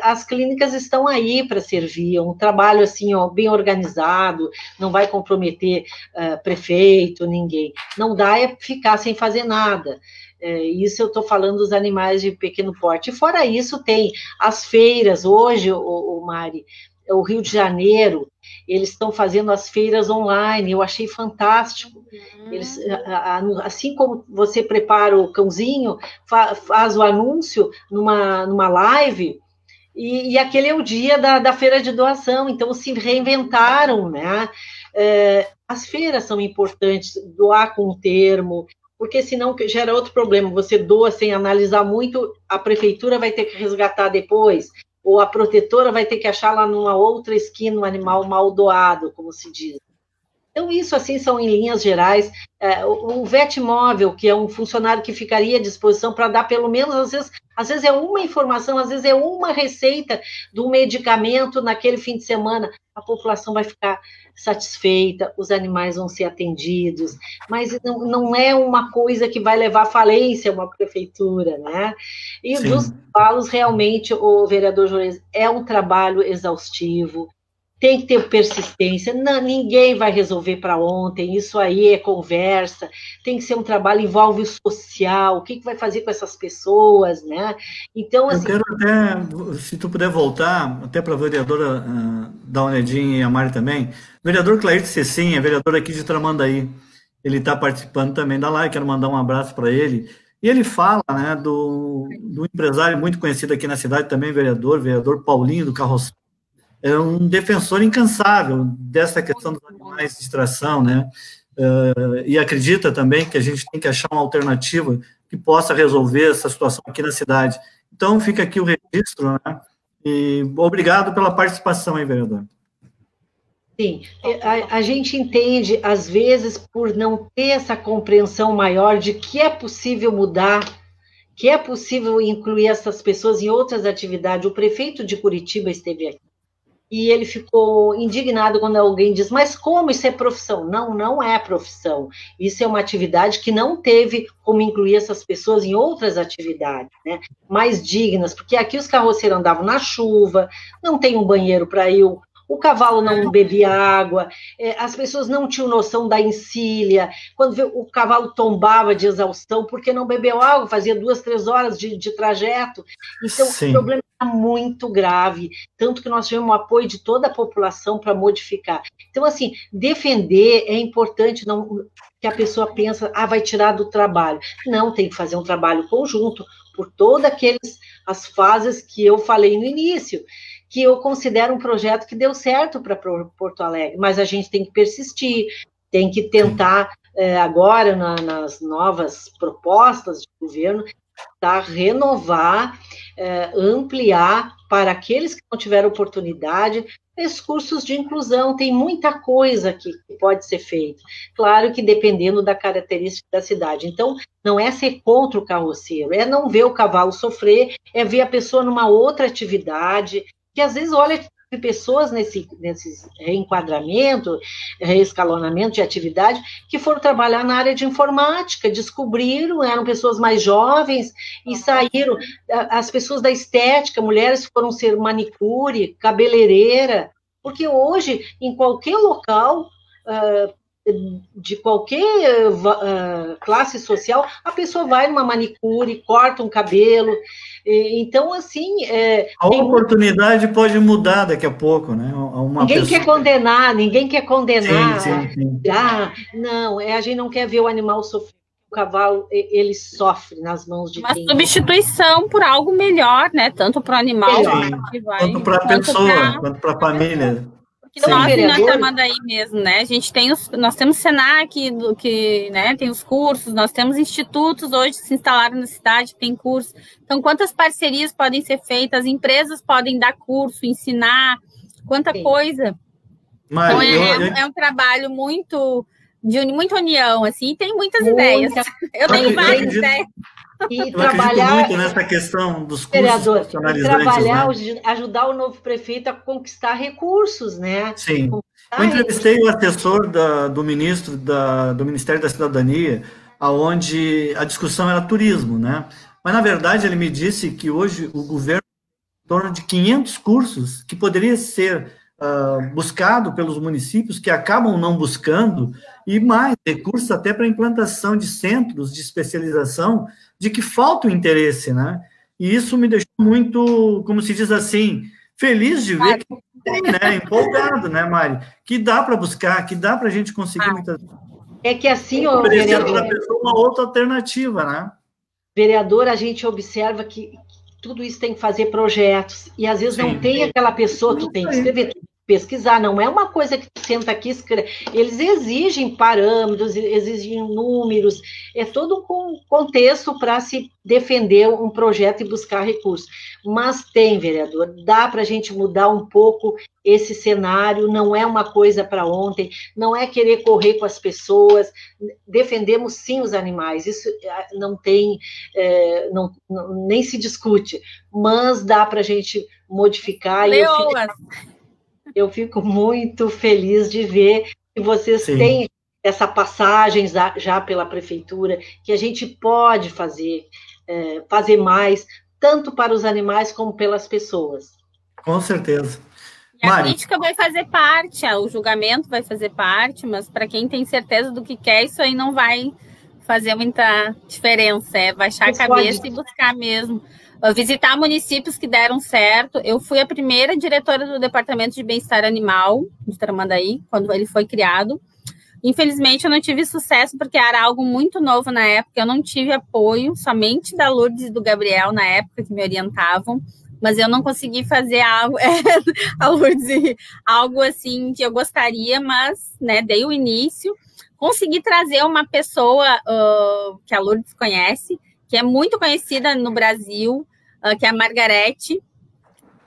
As clínicas estão aí para servir, um trabalho assim, bem organizado, não vai comprometer prefeito, ninguém. Não dá é ficar sem fazer nada. Isso eu estou falando dos animais de pequeno porte. Fora isso, tem as feiras. Hoje, Mari, o Rio de Janeiro, eles estão fazendo as feiras online, eu achei fantástico. Eles, assim como você prepara o cãozinho, faz o anúncio numa live, e aquele é o dia da feira de doação, então se reinventaram, né? As feiras são importantes, doar com termo, porque senão gera outro problema, você doa sem analisar muito, a prefeitura vai ter que resgatar depois, ou a protetora vai ter que achar lá numa outra esquina um animal mal doado, como se diz. Então, isso, assim, são em linhas gerais. O Vetmóvel, que é um funcionário que ficaria à disposição para dar pelo menos, às vezes é uma informação, às vezes é uma receita do medicamento naquele fim de semana, a população vai ficar satisfeita, os animais vão ser atendidos, mas não é uma coisa que vai levar à falência uma prefeitura, né? E Sim. Dos cavalos, realmente, o vereador Juarez, é um trabalho exaustivo, tem que ter persistência, ninguém vai resolver para ontem, isso aí é conversa, tem que ser um trabalho, envolve o social, o que vai fazer com essas pessoas, né? Então, assim... Eu quero até, se tu puder voltar, até para a vereadora Daunedin e a Mari também, o vereador Clair Cecim, é vereador aqui de Tramandaí, ele está participando também da live, quero mandar um abraço para ele, e ele fala, né, do empresário muito conhecido aqui na cidade, também vereador Paulinho do Carroção, é um defensor incansável dessa questão dos animais de extração, né? E acredita também que a gente tem que achar uma alternativa que possa resolver essa situação aqui na cidade. Então, fica aqui o registro, né? E obrigado pela participação aí, vereador. Sim, a gente entende, às vezes, por não ter essa compreensão maior de que é possível mudar, que é possível incluir essas pessoas em outras atividades. O prefeito de Curitiba esteve aqui, e ele ficou indignado quando alguém diz, mas como isso é profissão? Não, não é profissão. Isso é uma atividade que não teve como incluir essas pessoas em outras atividades, né? Mais dignas, porque aqui os carroceiros andavam na chuva, não tem um banheiro para ir, o cavalo não bebia água, as pessoas não tinham noção da encilha, quando o cavalo tombava de exaustão, porque não bebeu água, fazia 2, 3 horas de trajeto. Então, Sim. O problema é muito grave, tanto que nós tivemos o apoio de toda a população para modificar. Então, assim, defender é importante, não que a pessoa pensa, vai tirar do trabalho. Não, tem que fazer um trabalho conjunto, por todas as fases que eu falei no início, que eu considero um projeto que deu certo para Porto Alegre, mas a gente tem que persistir, tem que tentar, agora, nas novas propostas de governo, renovar, ampliar para aqueles que não tiveram oportunidade, esses cursos de inclusão, tem muita coisa que pode ser feita, claro que dependendo da característica da cidade. Então, não é ser contra o carroceiro, é não ver o cavalo sofrer, é ver a pessoa numa outra atividade, que às vezes olha pessoas nesse reenquadramento, reescalonamento de atividade, que foram trabalhar na área de informática, descobriram, eram pessoas mais jovens e saíram, as pessoas da estética, mulheres foram ser manicure, cabeleireira, porque hoje, em qualquer local, de qualquer classe social, a pessoa vai numa manicure, corta um cabelo, então, assim... a oportunidade pode mudar daqui a pouco, né? Ninguém quer condenar. Sim. Não, a gente não quer ver o animal sofrer. O cavalo, ele sofre nas mãos de quem? Uma substituição por algo melhor, né? Tanto para o animal, quanto para a pessoa, quanto para a família. Que nós em Tramandaí mesmo, né? A gente tem nós temos Senac, né? Tem os cursos, nós temos institutos hoje que se instalaram na cidade, tem cursos. Então, quantas parcerias podem ser feitas? As empresas podem dar curso, ensinar, quanta coisa. Mas então, é um trabalho de muita união, assim, e tem muitas ideias. Eu tenho várias ideias. E trabalhar muito nessa questão dos cursos profissionalizantes, trabalhar, né? Ajudar o novo prefeito a conquistar recursos, né? Sim. Eu entrevistei o assessor do ministro do Ministério da Cidadania, onde a discussão era turismo, né? Mas, na verdade, ele me disse que hoje o governo tem em torno de 500 cursos que poderia ser buscado pelos municípios que acabam não buscando, e mais recursos até para a implantação de centros de especialização de que falta o interesse, né? E isso me deixou muito, como se diz assim, feliz de ver que tem, né? Empolgado, né, Mari? Que dá para buscar, que dá para a gente conseguir muitas... É que assim, oferecendo para a pessoa uma outra alternativa, né? Vereador, a gente observa que tudo isso tem que fazer projetos, e às vezes não tem aquela pessoa, tu tem que escrever, pesquisar, não é uma coisa que tu senta aqui e escreve. Eles exigem parâmetros, exigem números, é todo um contexto para se defender um projeto e buscar recursos. Mas tem, vereador, dá para a gente mudar um pouco esse cenário, não é uma coisa para ontem, não é querer correr com as pessoas, defendemos sim os animais, isso não tem, nem se discute, mas dá para a gente modificar. Eu fico muito feliz de ver que vocês têm essa passagem já pela prefeitura, que a gente pode fazer mais, tanto para os animais como pelas pessoas. Com certeza. E a crítica vai fazer parte, o julgamento vai fazer parte, mas para quem tem certeza do que quer, isso aí não vai fazer muita diferença, baixar a cabeça e buscar mesmo. Visitar municípios que deram certo. Eu fui a primeira diretora do Departamento de Bem-Estar Animal de Tramandaí, quando ele foi criado. Infelizmente, eu não tive sucesso, porque era algo muito novo na época. Eu não tive apoio, somente da Lourdes e do Gabriel, na época, que me orientavam. Mas eu não consegui fazer algo, a Lourdes, algo assim que eu gostaria, mas dei o início. Consegui trazer uma pessoa que a Lourdes conhece, que é muito conhecida no Brasil, que é a Margarete,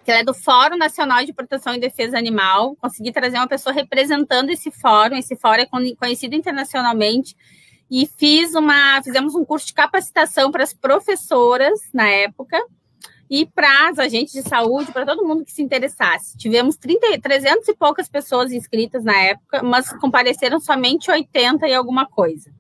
que ela é do Fórum Nacional de Proteção e Defesa Animal. Consegui trazer uma pessoa representando esse fórum é conhecido internacionalmente, e fizemos um curso de capacitação para as professoras na época, e para os agentes de saúde, para todo mundo que se interessasse. Tivemos 300 e poucas pessoas inscritas na época, mas compareceram somente 80 e alguma coisa.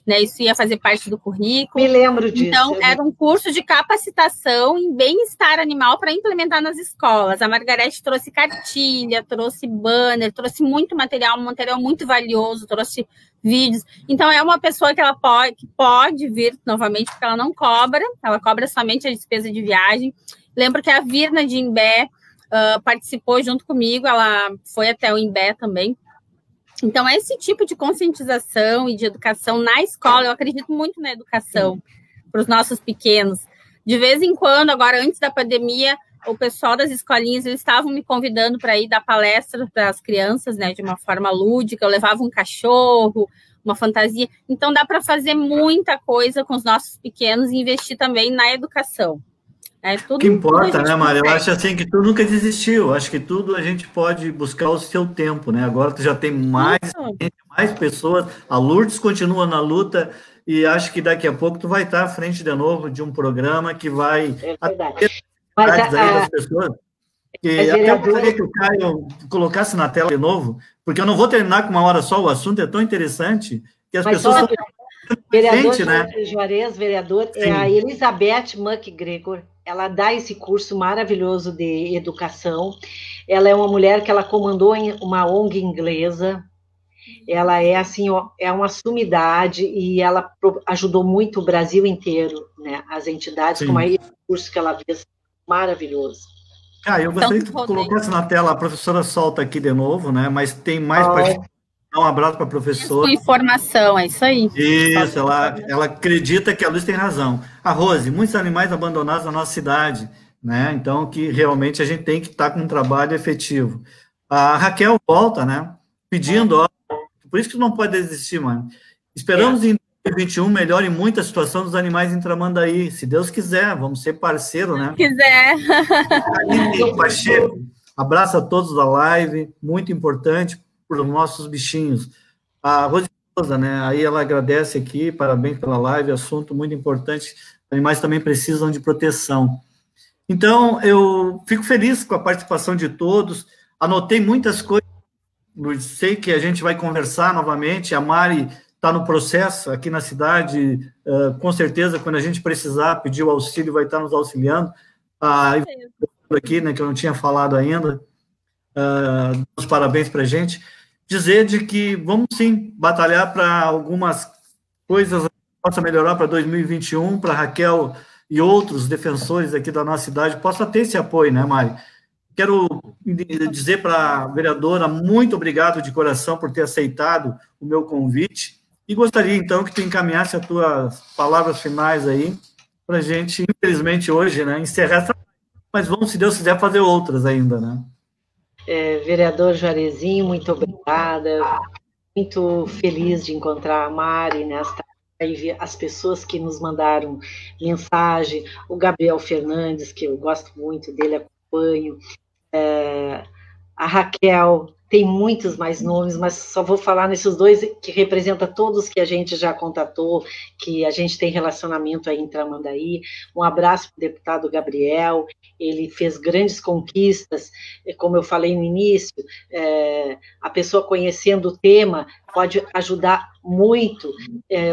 Isso ia fazer parte do currículo. Me lembro disso. Então, era um curso de capacitação em bem-estar animal para implementar nas escolas. A Margarete trouxe cartilha, trouxe banner, trouxe muito material, um material muito valioso, trouxe vídeos. Então, é uma pessoa que pode vir novamente, porque ela não cobra, ela cobra somente a despesa de viagem. Lembro que a Virna de Imbé participou junto comigo, ela foi até o Imbé também. Então, esse tipo de conscientização e de educação na escola, eu acredito muito na educação para os nossos pequenos. De vez em quando, agora antes da pandemia, o pessoal das escolinhas, eles estavam me convidando para ir dar palestra para as crianças, de uma forma lúdica. Eu levava um cachorro, uma fantasia. Então, dá para fazer muita coisa com os nossos pequenos e investir também na educação. O que importa, né, Maria? Eu acho assim que tu nunca desistiu. Acho que tudo a gente pode buscar o seu tempo, né? Agora tu já tem mais gente, mais pessoas. A Lourdes continua na luta e acho que daqui a pouco tu vai estar à frente de novo de um programa que vai atender as das pessoas. E até eu gostaria que o Caio colocasse na tela de novo, porque eu não vou terminar com uma hora só, o assunto é tão interessante que as pessoas estão... Vereador Juarez, vereador, é a Elizabeth McGregor. Ela dá esse curso maravilhoso de educação. Ela é uma mulher que ela comandou em uma ONG inglesa. Ela é assim, é uma sumidade e ela ajudou muito o Brasil inteiro, as entidades, com esse curso que ela fez, maravilhoso. Eu gostaria que tu colocasse na tela, a professora solta aqui de novo, mas tem mais para... Um abraço para a professora. Informação, é isso aí. Isso, ela acredita que a Luz tem razão. A Rose, muitos animais abandonados na nossa cidade, Então, que realmente a gente tem que estar com um trabalho efetivo. A Raquel volta, né? Pedindo, ó, por isso que não pode desistir, mano. Esperamos em 2021 melhore muito a situação dos animais em Tramandaí. Se Deus quiser, vamos ser parceiro, né? Se quiser. Aline Pacheco, abraço a todos da live, muito importante para os nossos bichinhos. A Rosa, né? Aí ela agradece aqui, parabéns pela live, assunto muito importante. Animais também precisam de proteção. Então, eu fico feliz com a participação de todos. Anotei muitas coisas. Sei que a gente vai conversar novamente. A Mari está no processo aqui na cidade. Com certeza, quando a gente precisar pedir o auxílio, vai estar nos auxiliando. Aqui, né, que eu não tinha falado ainda. Os parabéns para a gente. Dizer de que vamos sim batalhar para algumas coisas que possa melhorar para 2021, para Raquel e outros defensores aqui da nossa cidade possa ter esse apoio, né, Mari? Quero dizer para a vereadora, muito obrigado de coração por ter aceitado o meu convite e gostaria, então, que tu encaminhasse as tuas palavras finais aí para a gente, infelizmente, hoje, né, encerrar essa, mas vamos, se Deus quiser, fazer outras ainda, né? Vereador Juarezinho, muito obrigada, muito feliz de encontrar a Mari nesta live, as pessoas que nos mandaram mensagem, o Gabriel Fernandes, que eu gosto muito dele, acompanho, a Raquel, tem muitos mais nomes, mas só vou falar nesses dois que representam todos que a gente já contatou, que a gente tem relacionamento aí em Tramandaí. Um abraço para o deputado Gabriel, ele fez grandes conquistas, como eu falei no início, a pessoa conhecendo o tema pode ajudar muito.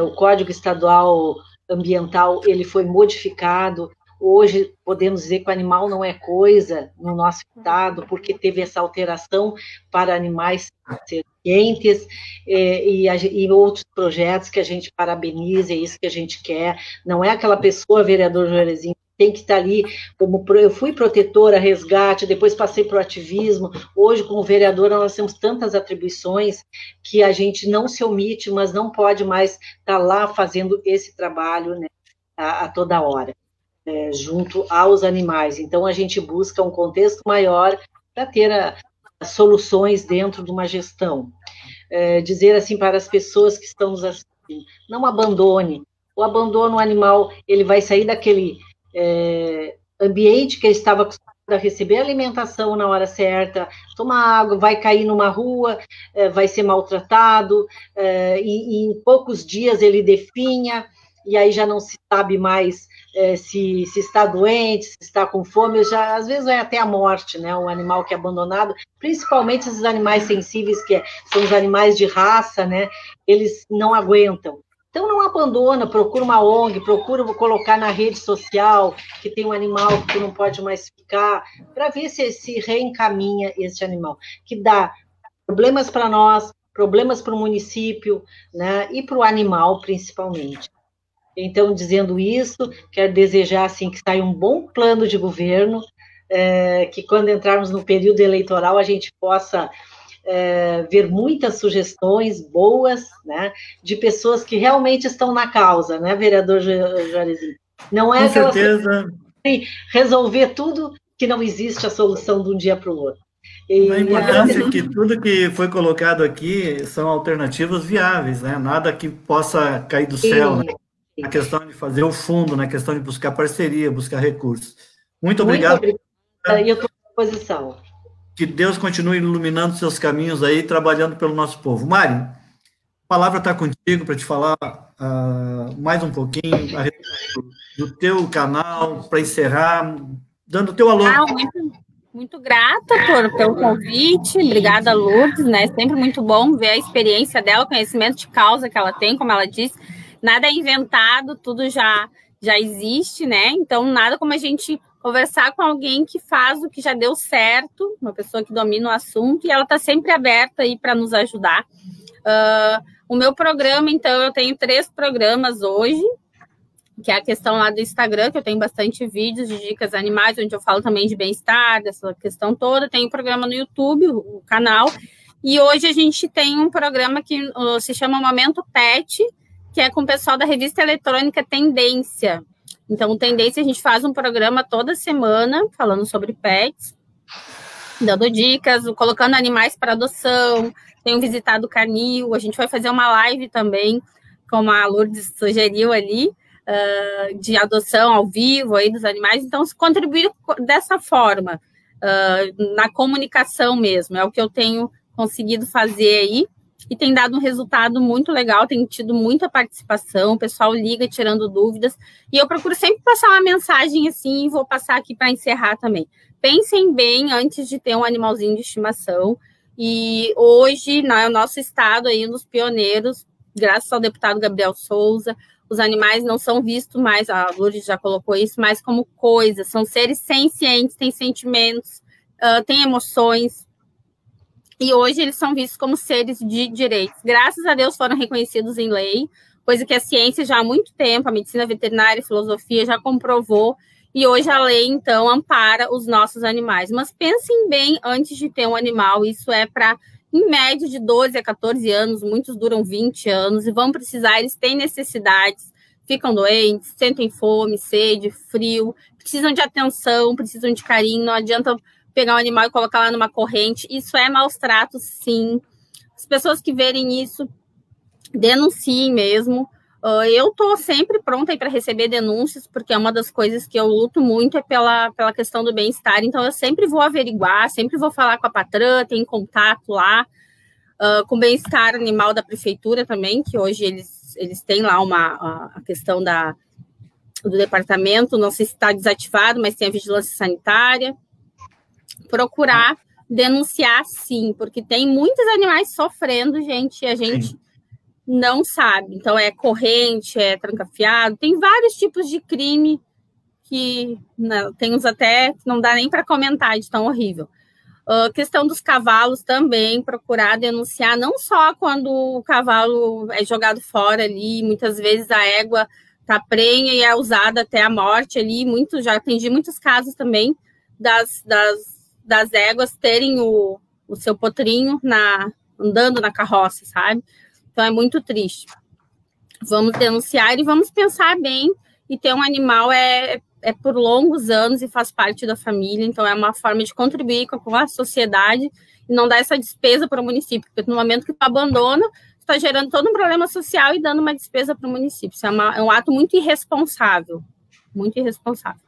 O Código Estadual Ambiental, ele foi modificado. Hoje, podemos dizer que o animal não é coisa no nosso estado, porque teve essa alteração para animais sentientes e outros projetos que a gente parabeniza, é isso que a gente quer. Não é aquela pessoa, vereador Juarezinho, tem que estar ali, como eu fui protetora, resgate, depois passei para o ativismo. Hoje, como vereadora, nós temos tantas atribuições que a gente não se omite, mas não pode mais estar lá fazendo esse trabalho, né, a toda hora. Junto aos animais. Então, a gente busca um contexto maior para ter soluções dentro de uma gestão. Dizer assim para as pessoas que estão nos assistindo, não abandone. O abandono animal, ele vai sair daquele ambiente que ele estava acostumado a receber alimentação na hora certa, tomar água, vai cair numa rua, vai ser maltratado, e em poucos dias ele definha, e aí já não se sabe mais se está doente, se está com fome, às vezes vai até a morte, né? Um animal que é abandonado, principalmente esses animais sensíveis, que são os animais de raça, né? Eles não aguentam. Então, não abandona, procura uma ONG, procura colocar na rede social que tem um animal que não pode mais ficar, para ver se reencaminha esse animal, que dá problemas para nós, problemas para o município, né? E para o animal, principalmente. Então, dizendo isso, quero desejar assim, que saia um bom plano de governo, que quando entrarmos no período eleitoral a gente possa ver muitas sugestões boas, né, de pessoas que realmente estão na causa, né, vereador Juarezinho? Não é com certeza resolver tudo, que não existe a solução de um dia para o outro. A importância é que tudo que foi colocado aqui são alternativas viáveis, né? Nada que possa cair do céu, né? Na questão de fazer o fundo, na questão de buscar parceria, buscar recursos. Muito obrigado. Muito obrigada, e eu estou à disposição. Que Deus continue iluminando seus caminhos aí, trabalhando pelo nosso povo. Mari, a palavra está contigo para te falar mais um pouquinho a respeito do teu canal, para encerrar, dando o teu alô. Muito grata pelo convite, obrigada, Lourdes, né? Sempre muito bom ver a experiência dela, o conhecimento de causa que ela tem, como ela disse. Nada é inventado, tudo já existe, né? Então, nada como a gente conversar com alguém que faz o que já deu certo, uma pessoa que domina o assunto, e ela está sempre aberta aí para nos ajudar. O meu programa, então, eu tenho 3 programas hoje, que é a questão lá do Instagram, que eu tenho bastante vídeos de dicas animais, onde eu falo também de bem-estar, dessa questão toda. Tem um programa no YouTube, o canal, e hoje a gente tem um programa que se chama Momento Pet, que é com o pessoal da revista eletrônica Tendência. Então, Tendência, a gente faz um programa toda semana, falando sobre pets. dando dicas, colocando animais para adoção, tenho visitado o canil, a gente vai fazer uma live também, como a Lourdes sugeriu ali, de adoção ao vivo aí dos animais, então se contribuir dessa forma, na comunicação mesmo, é o que eu tenho conseguido fazer aí, e tem dado um resultado muito legal, tem tido muita participação, o pessoal liga tirando dúvidas, e eu procuro sempre passar uma mensagem assim, e vou passar aqui para encerrar também. Pensem bem antes de ter um animalzinho de estimação, e hoje, no nosso estado, aí, um dos pioneiros, graças ao deputado Gabriel Souza, os animais não são vistos mais, a Lourdes já colocou isso, mais como coisas, são seres sencientes, têm sentimentos, têm emoções, e hoje eles são vistos como seres de direitos. Graças a Deus foram reconhecidos em lei, coisa que a ciência já há muito tempo, a medicina veterinária e filosofia já comprovou, e hoje a lei, então, ampara os nossos animais. Mas pensem bem antes de ter um animal, isso é para, em média, de 12 a 14 anos, muitos duram 20 anos, e vão precisar, eles têm necessidades, ficam doentes, sentem fome, sede, frio, precisam de atenção, precisam de carinho, não adianta pegar um animal e colocar lá numa corrente, isso é maus tratos, sim. As pessoas que verem isso, denunciem mesmo. Eu estou sempre pronta para receber denúncias, porque é uma das coisas que eu luto muito, é pela questão do bem-estar, então eu sempre vou averiguar, sempre vou falar com a patrã, tem contato lá, com o bem-estar animal da prefeitura também, que hoje eles têm lá a questão do departamento, não sei se está desativado, mas tem a vigilância sanitária. Procurar denunciar, sim, porque tem muitos animais sofrendo, gente, e a gente não sabe. Então, é corrente, é trancafiado, tem vários tipos de crime que tem uns até que não dá nem para comentar de tão horrível. Questão dos cavalos também, procurar denunciar, não só quando o cavalo é jogado fora ali, muitas vezes a égua tá prenha e é usada até a morte ali, já atendi muitos casos também das éguas terem o seu potrinho andando na carroça, sabe? Então é muito triste. Vamos denunciar e vamos pensar bem, e ter um animal é por longos anos e faz parte da família, então é uma forma de contribuir com a sociedade e não dar essa despesa para o município, porque no momento que tu abandona, está gerando todo um problema social e dando uma despesa para o município. Isso é um ato muito irresponsável, muito irresponsável.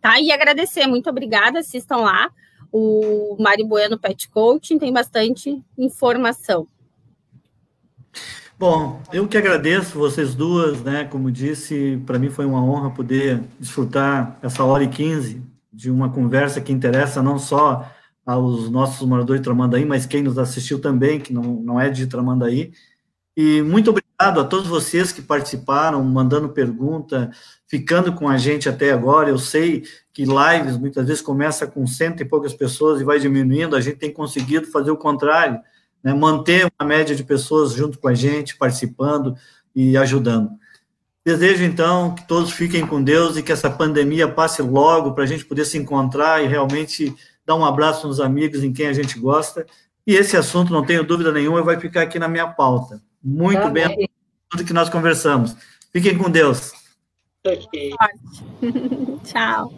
Tá? E agradecer, muito obrigada, assistam lá o Mari Bueno Pet Coaching, tem bastante informação. Bom, eu que agradeço vocês duas, né? Como disse, para mim foi uma honra poder desfrutar essa 1h15 de uma conversa que interessa não só aos nossos moradores de Tramandaí, mas quem nos assistiu também, que não é de Tramandaí. E muito obrigado a todos vocês que participaram, mandando pergunta, ficando com a gente até agora. Eu sei que lives muitas vezes começa com 100 e poucas pessoas e vai diminuindo, a gente tem conseguido fazer o contrário, né? Manter uma média de pessoas junto com a gente, participando e ajudando. Desejo, então, que todos fiquem com Deus e que essa pandemia passe logo para a gente poder se encontrar e realmente dar um abraço nos amigos, em quem a gente gosta. E esse assunto, não tenho dúvida nenhuma, vai ficar aqui na minha pauta. Muito bem, tudo que nós conversamos. Fiquem com Deus. Tchau.